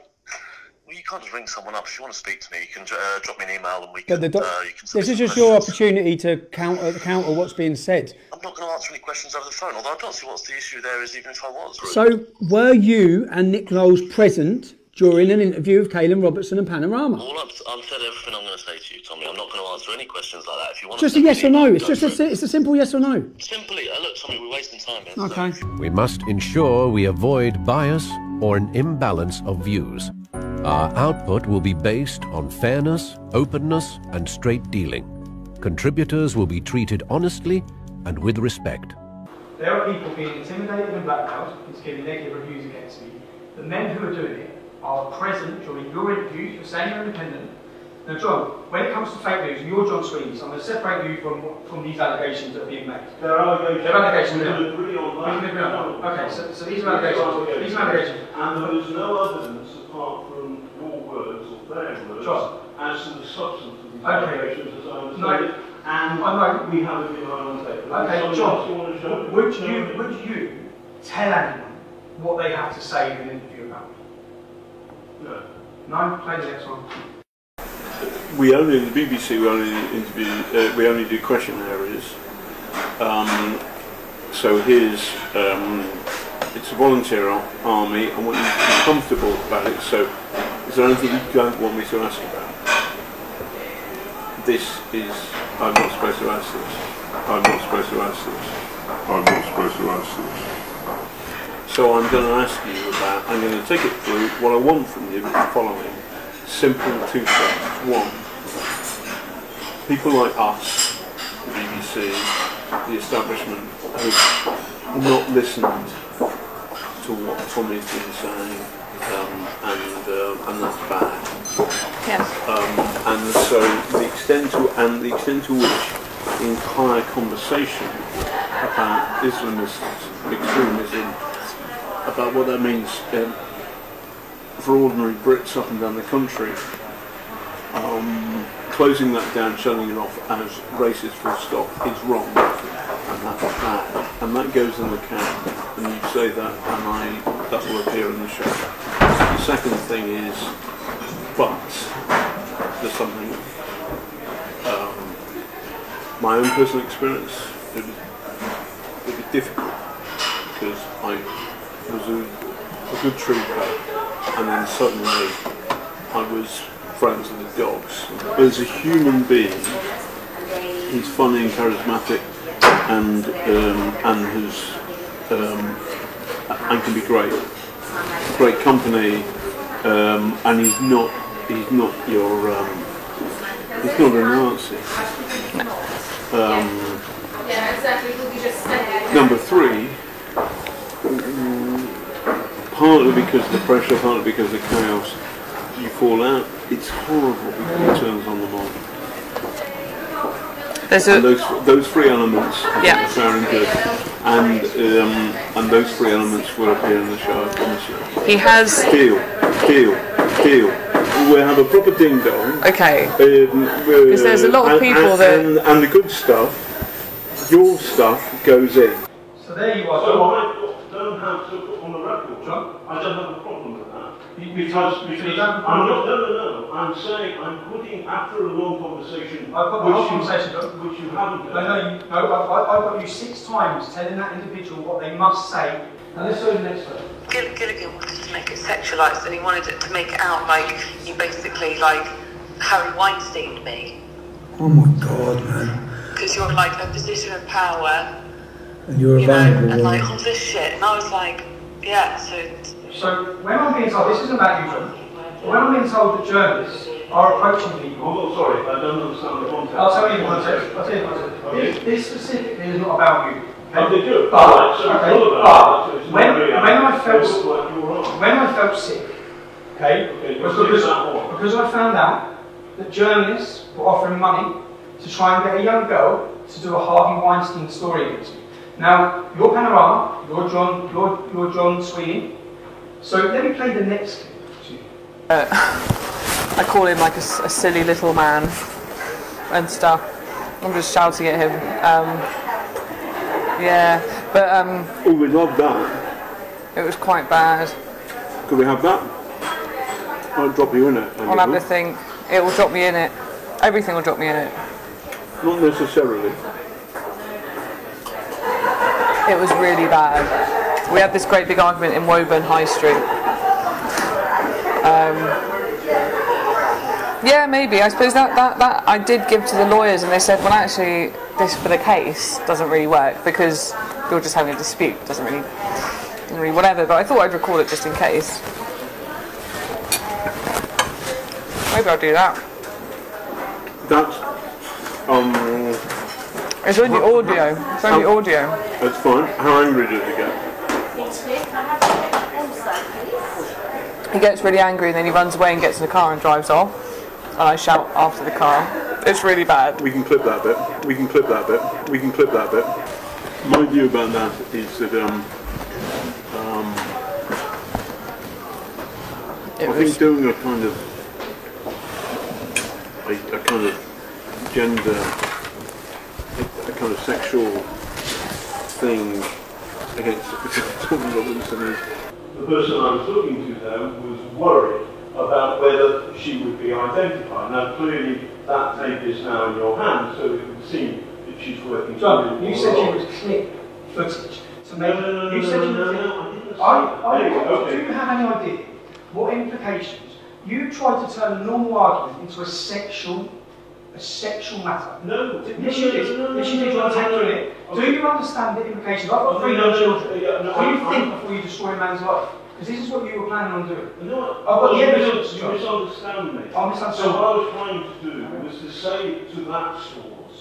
you can't just ring someone up. If you want to speak to me, you can drop me an email and we can... this is just your opportunity to counter what's being said. I'm not going to answer any questions over the phone, although I don't see what's the issue there is, even if I was. Really. So, were you and Nick Knowles present during an interview with Kaylin Robertson and Panorama? I've said everything I'm going to say to you, Tommy. I'm not going to answer any questions like that. If you want just a yes or no. It's just it's a simple yes or no. Simply, look, Tommy, we're wasting time here. Okay. So. We must ensure we avoid bias or an imbalance of views. Our output will be based on fairness, openness, and straight dealing. Contributors will be treated honestly and with respect. There are people being intimidated and blackmailed into giving negative reviews against me. The men who are doing it are present during your interviews. You're saying you're independent. Now, John, when it comes to fake news, and you're John Sweeney, so I'm going to separate you from these allegations that are being made. There are allegations. There are allegations. Okay, so these are allegations. These are allegations. And there is no evidence apart from your words or their words as to the substance of these allegations as I understand it. And I know we have it in our own tape. Okay, John, would you tell anyone what they have to say in an interview about me? No. No? Play the next one. We only, in the BBC, we only do question areas. So here's, it's a volunteer army. I want you to be comfortable about it. So is there anything you don't want me to ask about? This is, I'm not supposed to ask this. I'm not supposed to ask this. I'm not supposed to ask this. So I'm going to ask you about, I'm going to take it through. What I want from you is the following. Simple two steps. One, people like us, the BBC, the establishment, have not listened to what Tommy's been saying, and that's bad. Yes. And so the extent to which the entire conversation about Islamists, extremism, about what that means for ordinary Brits up and down the country, closing that down, shutting it off as racist full stop is wrong, and that's bad, and that goes in the can, and you say that, and that will appear in the show. The second thing is, but there's something, my own personal experience, it was difficult, because I was a good trooper, and then suddenly I was friends with the dogs. But as a human being, he's funny and charismatic, and can be great company, and he's not your he's not a Nazi. Number three, partly because of the pressure, partly because of the chaos, you fall out. It's horrible because it turns on the mob. Those three elements are fair and good, and those three elements will appear in the show, I promise you. He has... Deal. We'll have a proper ding-dong. Okay. Because there's a lot of people and the good stuff, your stuff, goes in. So there you are. So I don't have to put on the record, John. I don't have a problem with that. Because I'm not, no. I'm saying I'm putting, after a long conversation, I've got the whole conversation, John. Which you haven't done. I've got you 6 times telling that individual what they must say. Now let's go to the next one. Gilligan wanted to make it sexualised, and he wanted it to make it out like you basically like Harry Weinsteined me. Oh my God, man. Because you're like a position of power. And you're a vulnerable and like all this shit, and I was like, yeah, So when I'm being told, this isn't about you, John, but when I'm being told that journalists are approaching people... Oh, sorry, I don't understand the context. I'll tell you the context. Okay. This specifically is not about you. Okay? Oh, they do. But when I felt sick, okay, because I found out that journalists were offering money to try and get a young girl to do a Harvey Weinstein story against me. Now, you're Panorama, you're John Sweeney. So let me play the next clip to you. I call him like a silly little man and stuff. I'm just shouting at him. Yeah, but oh, we love that. It was quite bad. Could we have that? I'll drop you in it. I'll have the thing. It will drop me in it. Everything will drop me in it. Not necessarily. It was really bad. We had this great big argument in Woburn High Street. Yeah, maybe. I suppose that I did give to the lawyers, and they said, well, actually, this for the case doesn't really work because you're just having a dispute. Doesn't really whatever. But I thought I'd record it just in case. Maybe I'll do that. That's It's only audio. It's only audio. That's fine. How angry does he get? He gets really angry and then he runs away and gets in the car and drives off. And I shout after the car. It's really bad. We can clip that bit. We can clip that bit. We can clip that bit. My view about that is that I think doing a kind of gender, a kind of sexual thing against Tommy Robinson is... The person I was talking to there was worried about whether she would be identified. Now clearly that tape is now in your hands, so it would seem that she's working... John, you said you would clip footage to make... No, you said you would clip... Do you have any idea what implications? You tried to turn a normal argument into a sexual matter. No. Yes, you did. Yes, you did. You want to take it. Do you understand the implications? I've got 3 young children. Do you think before you destroy a man's life? Because this is what you were planning on doing. No, I've got the evidence. You misunderstand me. I misunderstand. So what I was trying to do was to say to that source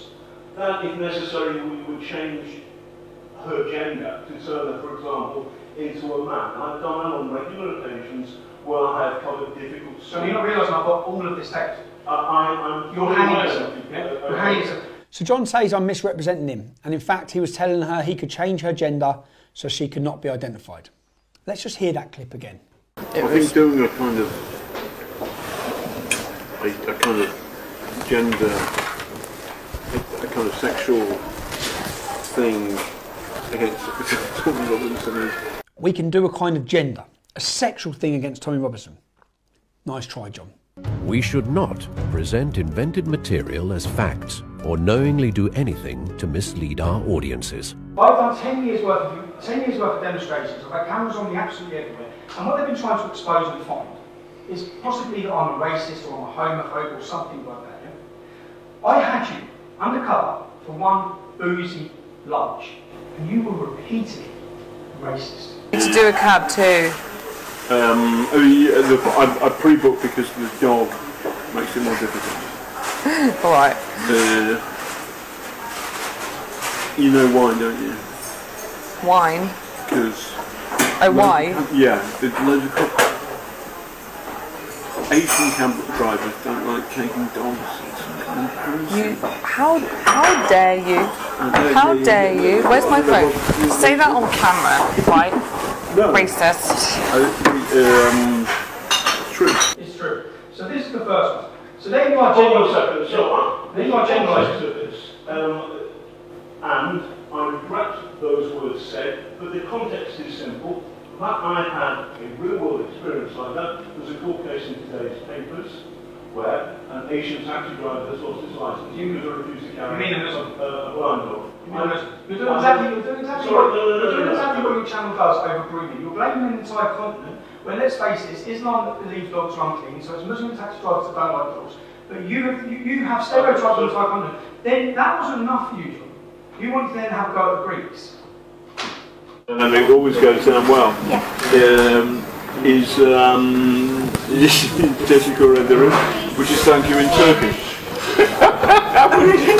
that if necessary we would change her gender to turn her, for example, into a man. I've done that on regular occasions where I have covered difficult... So you're not realising I've got all of this text? You're hanging yourself. You're hanging yourself. So John says I'm misrepresenting him, and in fact he was telling her he could change her gender so she could not be identified. Let's just hear that clip again. I think doing a kind of gender, a kind of sexual thing against Tommy Robinson is... We can do a kind of gender, a sexual thing against Tommy Robinson. Nice try, John. We should not present invented material as facts or knowingly do anything to mislead our audiences. I've done 10 years worth of demonstrations. I've had cameras on me absolutely everywhere. And what they've been trying to expose and find is possibly that I'm a racist or I'm a homophobe or something like that. Yeah? I had you undercover for one boozy lunch, and you were repeatedly racist. To do a cab too. I pre-booked because the dog makes it more difficult. Alright. You know wine, don't you? Wine? Because... Oh, why? Yeah, there's loads of Asian cab drivers don't like taking dogs. How dare you? How dare you? Where's my phone? Say that on camera, right? No. Racist. It's true. It's true. So this is the first one. So there you are generalising. Then you are generalising to this. And I regret those words said, but the context is simple. That I had a real-world experience like that. There's a court case in today's papers where an Asian taxi driver has lost his license. He was refused to carry a blind dog. You're doing exactly what your channel does over breeding. You're blaming an entire continent when, let's face it, it's Islam that believes dogs are unclean, so it's Muslim taxi drivers that don't like dogs. But you have stereotypes on the entire continent. Then that wasn't enough for you, John. You wanted to then have a go at the Greeks. And it always goes down well. Is Jessica Renderin, which is thank you in Turkish.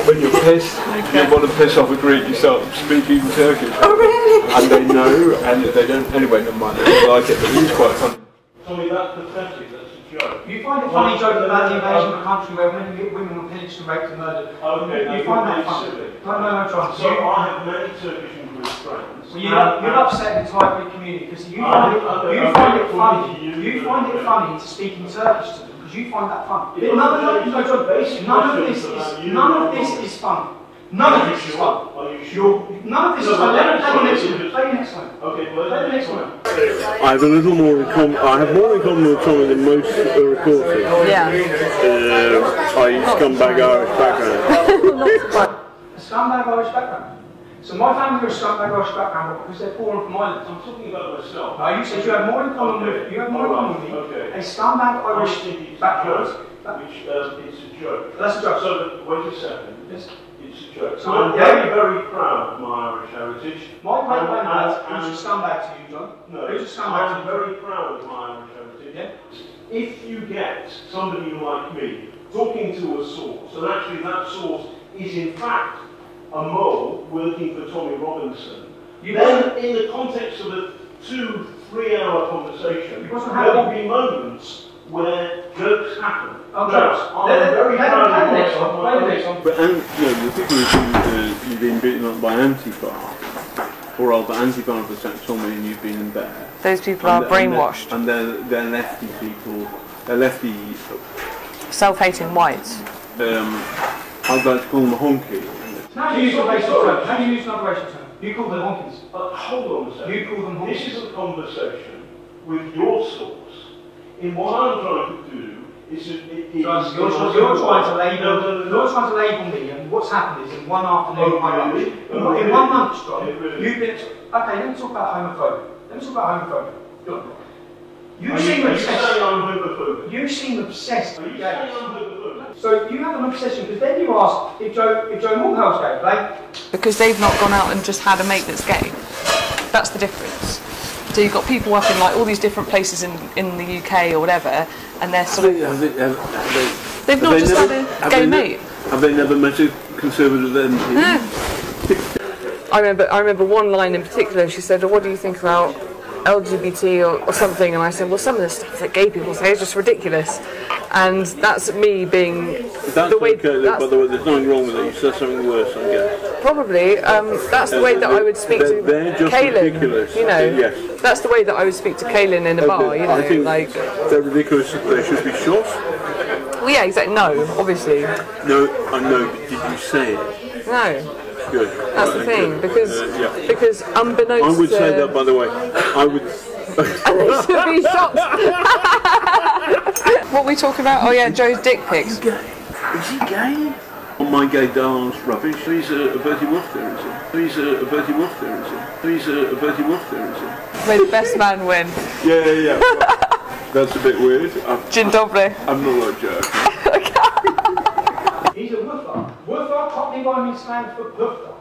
When you're pissed, you want to piss off a Greek, you start speaking Turkish. Oh really? And they know, and they don't, anyway, never mind, they don't like it, but it is quite funny. Tommy, that's pathetic, that's a joke. You find it funny joking about the invasion of a country where women were pillaged and raped and murdered. Okay, you find that funny? No, John. So I have many Turkish and Greek friends. Well, you're upset the entire Greek community because you find it funny to speak in Turkish to them because you find that funny. None of this is fun. None of this is fun. None of this is fun. Let me play the next one. Okay, play the next one. I have a little more in common. I have more in common with Tommy than most reporters. Yeah. I scumbag Irish background. A scumbag Irish background. So my family are a scumbag Irish background because they're poor and from Ireland. I'm talking about myself. No, you said you have more in common with me. Okay. A scumbag Irish background. Which it's a joke. That's a joke. So wait a second. Yes. It's a joke. So I'm very, very proud of my Irish heritage. My great granddad, who's a scumbag to you, John? No, who's a scumbag to I'm you? very proud of my Irish heritage. Yeah. If you get somebody like me talking to a source, and actually that source is in fact a mole working for Tommy Robinson, then in the context of a 2-3 hour conversation, there will be moments where jokes happen. I'm very proud of my next one. But the people who've been beaten up by Antifa, or Antifa have attacked Tommy and you've been in there. Those people are brainwashed. And they're lefty people. They're lefty. Self-hating whites. I'd like to call them a honky. How do you use an racial term? How do you use another racial term? You call them honkies. Hold on a second. You call them honkies. This is a conversation with your source. In what I'm trying to do is you're trying to label me, and what's happened is in one afternoon, in 1 month, John, you've been. Okay, let me talk about homophobia. You seem obsessed. You seem obsessed with gays. So you have an obsession because then you ask if Joe Mulhall's gay, right? Because they've not gone out and just had a mate that's gay. That's the difference. So you've got people up in like all these different places in the UK or whatever, and they're sort of they've not just had a gay mate. Have they never met a conservative MP? No. I remember one line in particular. She said, "What do you think about LGBT or something?" And I said, "Well, some of the stuff that gay people say is just ridiculous." And that's me being the way. Okay, by the way, there's nothing wrong with it. You said something worse, I guess. Probably. That's the way that I would speak to Kaylin. Ridiculous. You know, yes. That's the way that I would speak to Kaylin in a bar. You know, I think like they're ridiculous. They should be shot. Well, yeah, exactly. No, obviously. No, I know. But did you say it? No. Good. That's the thing, because unbeknownst I would say that, by the way. I would. And they should be shot. What are we talking about? Oh yeah, Joe's dick pics. Is he gay? Oh, my gay darling's rubbish. He's a Bertie Wolf there, is he? He's a Bertie Wolf there, is he? He's a Bertie Wolf there, is he? May the best man win. Yeah. That's a bit weird. Dzień dobry. I'm not a jerk. He's a woofer. Woofer, Cockney Rhyming slang for woofer.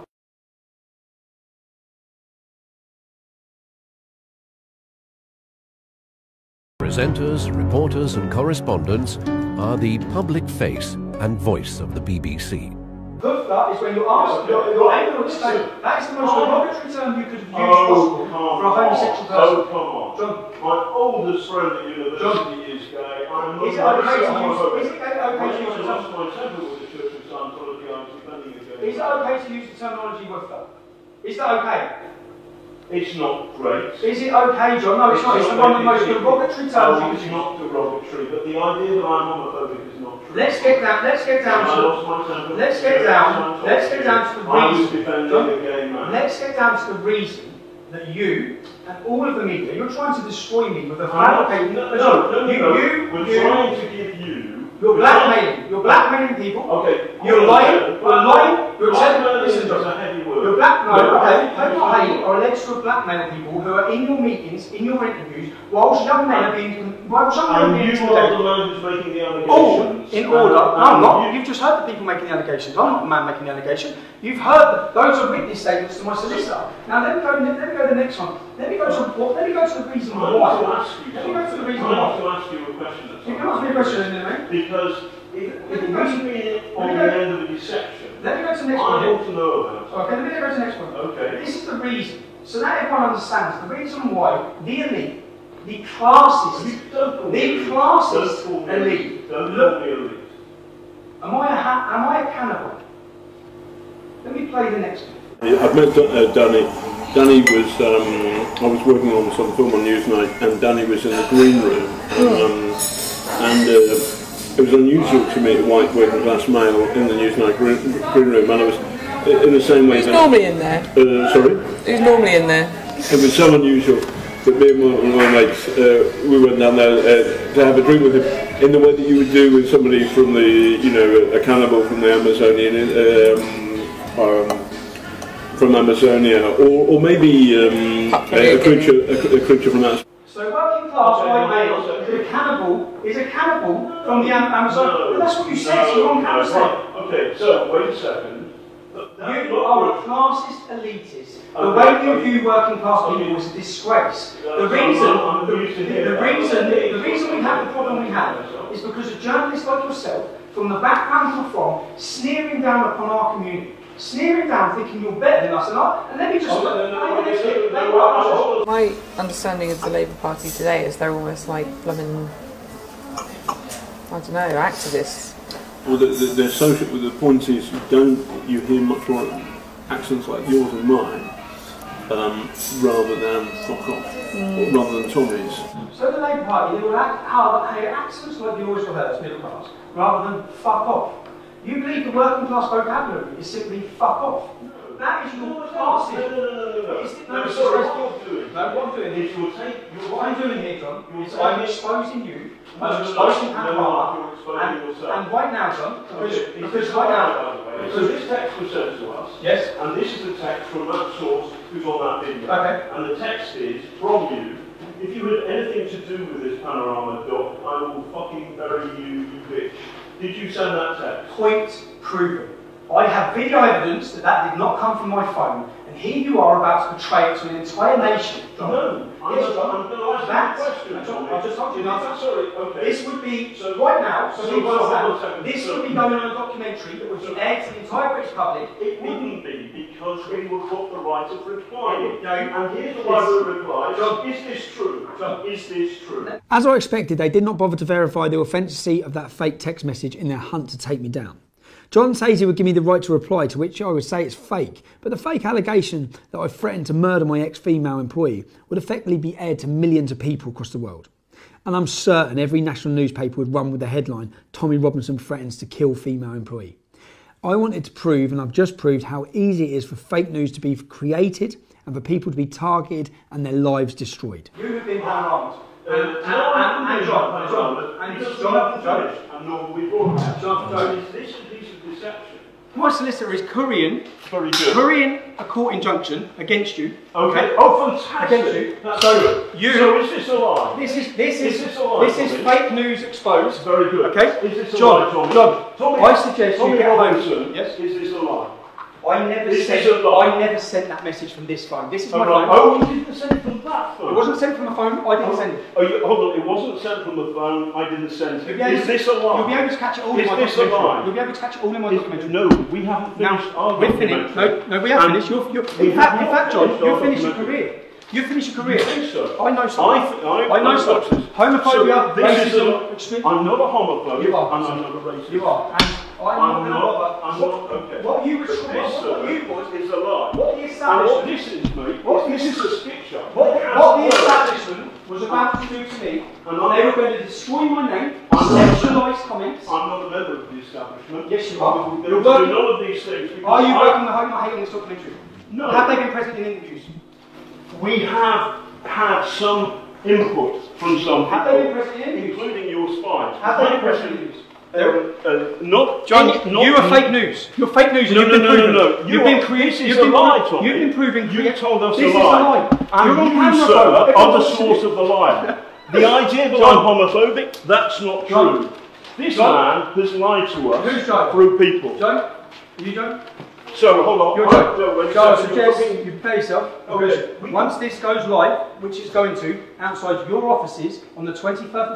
Presenters, reporters and correspondents are the public face and voice of the BBC. Woofer is when you ask, you're able to explain. That is the most derogatory term you could have used possible for a homosexual person. Oh, come on. John. My oldest friend at university is gay. I'm not. Is it okay to use the terminology woofer? Is that okay? It's not great. Is it okay, John? No, it's not. It's one of the most derogatory terms. It's not derogatory, but the idea that I'm homophobic is not true. Let's get down to the reason. Let's get down to the reason that you and all of the media, you're trying to destroy me with a fabricated. We're trying to give you. You're blackmailing. You're blackmailing people. Okay. You're lying. You're lying. You're Listen, a heavy word. You're blackmailing or alleged to blackmail people who are in your meetings, in your interviews, whilst young men are being. Whilst young men are being. And you are the man who's making the allegations. All in order. No, I'm not. You've just heard the people making the allegations. I'm not the man making the allegation. You've heard those are witness statements to my solicitor. Now let me go to the next one. Let me go to the reason why. I have to ask you a question. You can ask me a question, then, mate. Because if you me on the end of the deception, let me go to the next I one. want to know about it. Okay, let me go to the next one. Okay. This is the reason. So now everyone understands the reason why the elite, the classes elite. Don't call me elite. Am I a cannibal? Let me play the next one. I've met Danny. Danny was, I was working on some film on Newsnight, and Danny was in the green room, and it was unusual to meet a white working class male in the Newsnight green room, and I was in the same way. Who's normally in there? Sorry? Who's normally in there? It was so unusual that me and one of my mates, we went down there to have a drink with him in the way that you would do with somebody from the, you know, a cannibal from the Amazonian, from Amazonia, or maybe a creature from outside. So working class white male is a cannibal from the Amazon. No, that's what you said. So you're on camera. Okay, so wait a second. You are a classist elitist. The way you view working class people is a disgrace. The reason we have the problem we have is because a journalist like yourself, from the background you're from, sneering down upon our community. Sneering down, thinking you're better than us, and let me just. My understanding of the Labour Party today is they're almost like blooming, I don't know, activists. Well, they're social. The point is, you hear much more accents like yours and mine, rather than fuck off, or rather than Tommy's. So the Labour Party, they will have accents like yours or hers, middle class, rather than fuck off. You believe the working class vocabulary is simply fuck off. That is your classism. What I'm doing here, John, is I'm exposing you. I'm exposing Panodrama. And right now, John, because right now, so this text was sent to us. Yes. And this is the text from that source who's on that video. Okay. And the text is from you. If you had anything to do with this Panodrama doc, I will fucking bury you, you bitch. Did you send that text? Point proven. I have video evidence that did not come from my phone, and here you are about to betray it to an entire nation. John. No, I'm going to ask you a question. I just told you nothing. Sorry, okay. This would be, right now, this would be going on a documentary that would be aired to the entire British public. It wouldn't be, because we would put the right of reply. And here's the right of reply. John, is this true? John, is this true? As I expected, they did not bother to verify the authenticity of that fake text message in their hunt to take me down. John says he would give me the right to reply, to which I would say it's fake, but the fake allegation that I threatened to murder my ex-female employee would effectively be aired to millions of people across the world. And I'm certain every national newspaper would run with the headline, Tommy Robinson threatens to kill female employee. I wanted to prove, and I've just proved, how easy it is for fake news to be created and for people to be targeted and their lives destroyed. You have been harmed. My solicitor is currying a court injunction against you. Okay. Oh, fantastic. Against you. That's so good. So is this a lie? This is fake news exposed. Very good. Okay. Is this a lie, Tommy? John, I suggest you get home. Yes. Is this a lie? I never sent that message from this phone. This is my phone. Oh, you didn't send it from that phone? It wasn't sent from the phone. I didn't send it. Hold on. It wasn't sent from the phone. I didn't send it. Is this a lie? You'll be able to catch it all in my documentary. Is this a lie? You'll be able to catch it all in my documentary. No, we haven't finished our documentary. No, we have finished. In fact, John, you'll finish your career. You finish your career. You think so? I know something. I know something. Homophobia, racism, extreme. I'm not a homophobe. You are. And I'm not a racist. You are. I'm not. Okay. What you was is a lie. What the establishment. This is, mate. This is a skit show. What the establishment was about to do to me, they were going to destroy my name, sexualise comments. I'm not member of the establishment. Yes, you are. We You're will do working. none of these things. Are you working the Hope Not Hate in this documentary? No. Have they been present in interviews? We have had some input from some Have people, they been present in interviews? including your spies. Have they been present in interviews? Not John, not, you are fake news. You're fake news. No, and no, you've been no, proven. no, no. You've been creating. This is a lie, Tommy. You've been proving. You told us this a lie. Is a lie. And You're on you, camera, sir, bro. are the source of the lie. The idea that I'm homophobic, that's not John. true. This John. man has lied to us Who's John? through people. John, are you John? So, hold on. You're John. So I suggest you prepare yourself, because Okay. once this goes live, which it's going to, outside your offices on the 23rd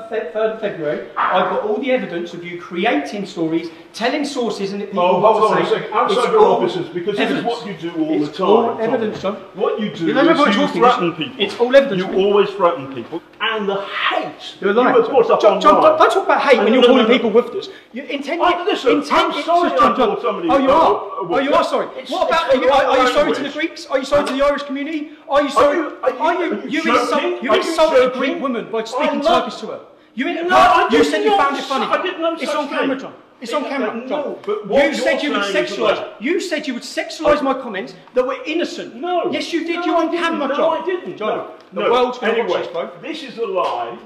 of February, I've got all the evidence of you creating stories, telling sources and people Oh, what hold to on a say. second. Outside It's your all offices, because this is what you do all It's the time. all Tom. evidence, John. What you do You know what is I'm you talking threaten about? people. It's all evidence. You always threaten people. And the hate You're you lying. have put up John, online. don't talk about hate when you're calling people woofers. You intend. Listen, I'm sorry I called somebody Oh, you a are. woofter. Oh, you are sorry. It's- What about? it's Are you sorry to the language. Greeks? Are you sorry to the Irish community? Are you sorry? You insulted a Greek woman by speaking Turkish to her. You said you found it funny. I didn't know It's such on camera, thing. John. It's on camera, John. No, but what You said you you're would saying is sexualise. that- You said you would sexualise my comments that were innocent. No. Yes, you did. No, You're on I didn't. camera, No, John. I didn't. John, No. the world's going to Anyway, watch this, bro. this is a lie.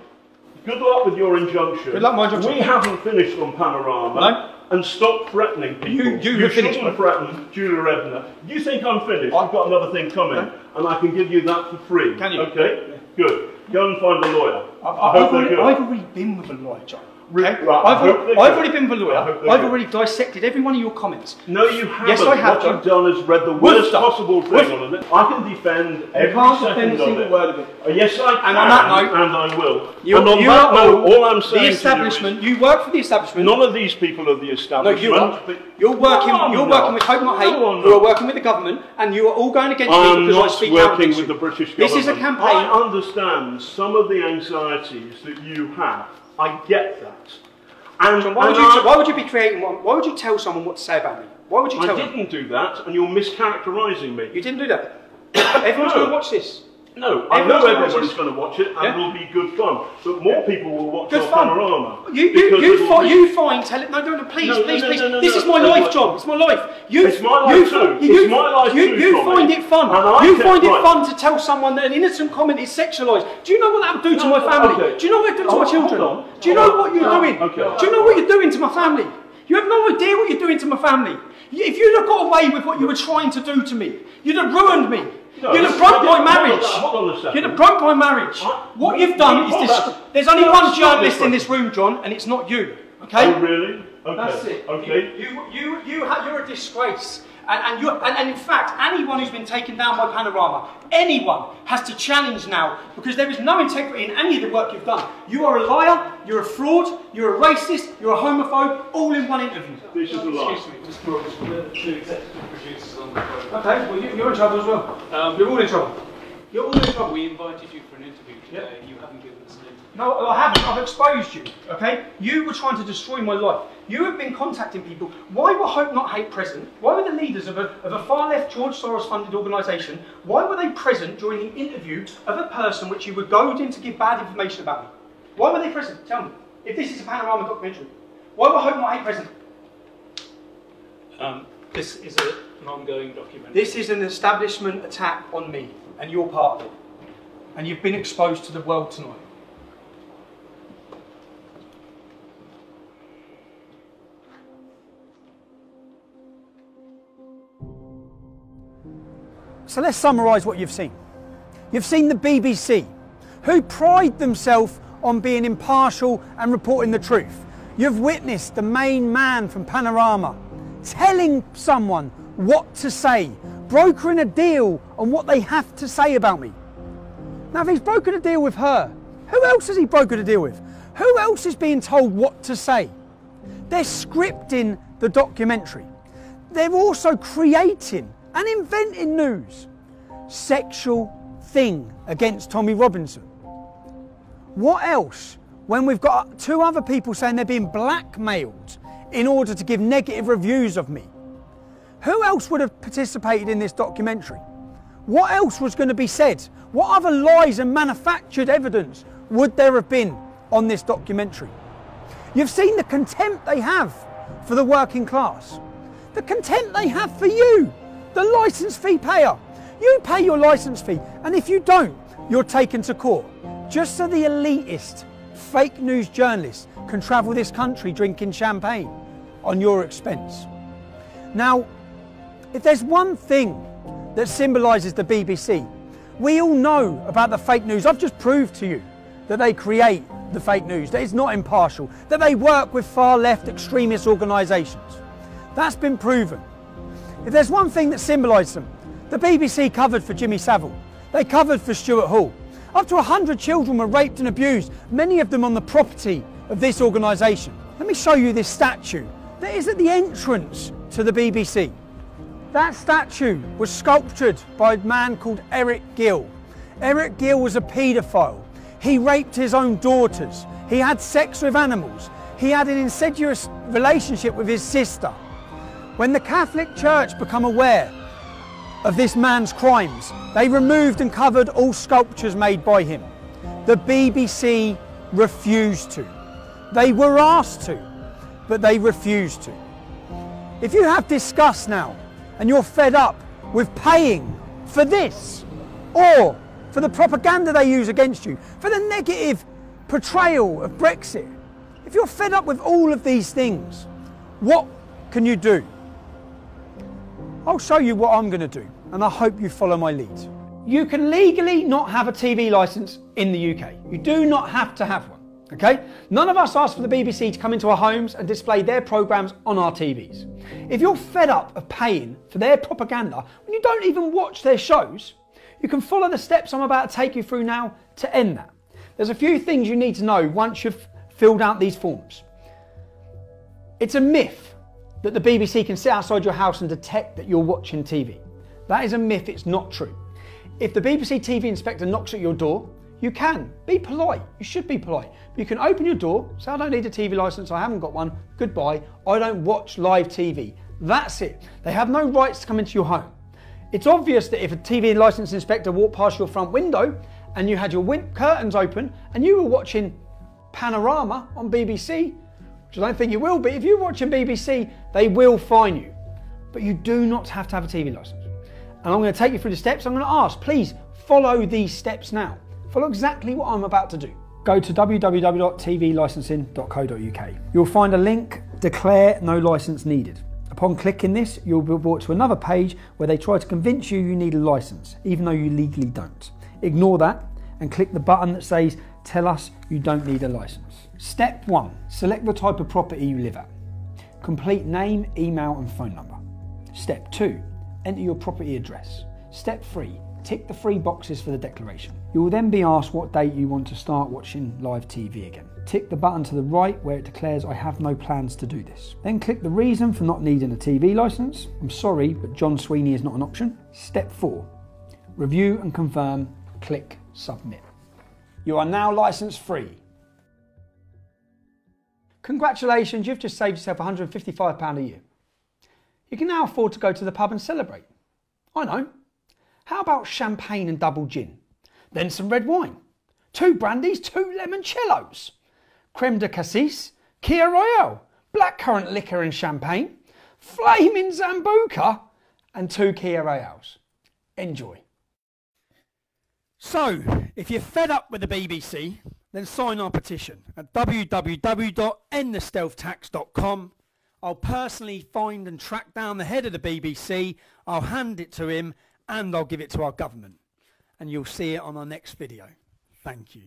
Good luck with your injunction. Good luck, my injunction. We haven't finished on Panorama. No. And stop threatening people. You have finished, shouldn't threaten Julia Ebner. You think I'm finished? I've got another thing coming, and I can give you that for free. Can you? Okay? Good. Go and find a lawyer. I've already been with a lawyer, John. Okay? Right, I've already been with a lawyer. they're I've good. already dissected every one of your comments. No, you haven't. Yes, I have, What John. you've done is read the worst Woofter. possible thing on it. I can defend every can't second defend a of single it. word of it. Yes, I can. And on that note, and I will. You, and on you that are note, all I'm saying the to establishment. you You work for the establishment. is, none of these people are the No, establishment. you are. but- You're working. No, I'm You're not. working with Hope Not Hate. No, I'm You not. are working with the government, and you are all going against me I'm because I not speak out working against with you. the British This government. is a campaign. I understand some of the anxieties that you have. I get that. And, John, why would you be creating one? Why would you tell someone what to say about me? Why would you tell I them? didn't do that, and you're mischaracterising me. You didn't do that. Everyone's going to watch this. No, I know Everyone's gonna watch everyone's this. going to watch it, and Yeah. it'll be good fun. But more people will watch Good our fun. Panorama. You find tell it. No, please, No, please, no, please. no, no, This no, is my no, life, no. John. It's my life. It's my life too. It's my life too, You Tommy. find it fun. And I You can- find it right. fun to tell someone that an innocent comment is sexualised. Do you know what that would do to No, my family? okay. Do you know what it would do to my Hold children? on. Do you know what you're doing? Okay. Do you know what you're doing to my family? You have no idea what you're doing to my family. If you'd have got away with what you were trying to do to me, you'd have ruined me. No, You'd have broke my marriage. Hold on a second. You'd have broke my marriage. What you've done is this. There's only No, one it's not journalist in this this room, John, and it's not you. Okay? Oh, really? Okay. That's it. Okay. You're a disgrace. And in fact, anyone who's been taken down by Panorama, anyone has to challenge now, because there is no integrity in any of the work you've done. You are a liar, you're a fraud, you're a racist, you're a homophobe, all in one interview. This is a lie. Excuse me, Mr. Brooks, the two executive producers on the program. Okay, well you're in trouble as well. You're all in trouble. You're all in trouble. We invited you for an interview today. You haven't given us an interview. No, I haven't. I've exposed you, okay? You were trying to destroy my life. You have been contacting people. Why were Hope Not Hate present? Why were the leaders of a far-left George Soros-funded organisation, why were they present during the interview of a person which you were goaded in to give bad information about me? Why were they present? Tell me. If this is a Panorama documentary, why were Hope Not Hate present? This is an ongoing documentary. This is an establishment attack on me, and you're part of it. And you've been exposed to the world tonight. So let's summarise what you've seen. You've seen the BBC, who pride themselves on being impartial and reporting the truth. You've witnessed the main man from Panorama telling someone what to say, brokering a deal on what they have to say about me. Now, if he's broken a deal with her, who else has he broken a deal with? Who else is being told what to say? They're scripting the documentary. They're also creating and inventing news. Sexual thing against Tommy Robinson. What else when we've got two other people saying they're being blackmailed in order to give negative reviews of me? Who else would have participated in this documentary? What else was going to be said? What other lies and manufactured evidence would there have been on this documentary? You've seen the contempt they have for the working class. The contempt they have for you, the licence fee payer. You pay your licence fee, and if you don't, you're taken to court. Just so the elitist, fake news journalists can travel this country drinking champagne on your expense. Now, if there's one thing that symbolises the BBC, we all know about the fake news. I've just proved to you that they create the fake news, that it's not impartial, that they work with far left extremist organisations. That's been proven. If there's one thing that symbolises them, the BBC covered for Jimmy Savile. They covered for Stuart Hall. Up to 100 children were raped and abused, many of them on the property of this organisation. Let me show you this statue that is at the entrance to the BBC. That statue was sculptured by a man called Eric Gill. Eric Gill was a paedophile. He raped his own daughters. He had sex with animals. He had an incestuous relationship with his sister. When the Catholic Church became aware of this man's crimes, they removed and covered all sculptures made by him. The BBC refused to. They were asked to, but they refused to. If you have disgust now, and you're fed up with paying for this, or for the propaganda they use against you, for the negative portrayal of Brexit, if you're fed up with all of these things, what can you do? I'll show you what I'm going to do, and I hope you follow my lead. You can legally not have a TV licence in the UK. You do not have to have one, okay? None of us ask for the BBC to come into our homes and display their programmes on our TVs. If you're fed up of paying for their propaganda when you don't even watch their shows, you can follow the steps I'm about to take you through now to end that. There's a few things you need to know once you've filled out these forms. It's a myth that the BBC can sit outside your house and detect that you're watching TV. That is a myth, it's not true. If the BBC TV inspector knocks at your door, you can. Be polite, you should be polite. You can open your door, say I don't need a TV licence, I haven't got one, goodbye, I don't watch live TV. That's it. They have no rights to come into your home. It's obvious that if a TV licence inspector walked past your front window and you had your curtains open and you were watching Panodrama on BBC, which I don't think you will be, if you're watching BBC, they will fine you. But you do not have to have a TV licence. And I'm going to take you through the steps. I'm going to ask, please follow these steps now. Follow exactly what I'm about to do. Go to www.tvlicensing.co.uk. You'll find a link, declare no licence needed. Upon clicking this, you'll be brought to another page where they try to convince you you need a licence, even though you legally don't. Ignore that and click the button that says, tell us you don't need a licence. Step 1, select the type of property you live at. Complete name, email and phone number. Step 2, enter your property address. Step 3, tick the 3 boxes for the declaration. You will then be asked what date you want to start watching live TV again. Tick the button to the right where it declares I have no plans to do this. Then click the reason for not needing a TV licence. I'm sorry, but John Sweeney is not an option. Step 4, review and confirm, click submit. You are now licence free. Congratulations, you've just saved yourself £155 a year. You can now afford to go to the pub and celebrate. I know. How about champagne and double gin? Then some red wine. 2 brandies, 2 limoncellos. Creme de cassis, Kia Royale, blackcurrant liquor and champagne, flaming Zambuca and 2 Kia Royales. Enjoy. So, if you're fed up with the BBC, then sign our petition at www.endthestealthtax.com. I'll personally find and track down the head of the BBC, I'll hand it to him, and I'll give it to our government. And you'll see it on our next video. Thank you.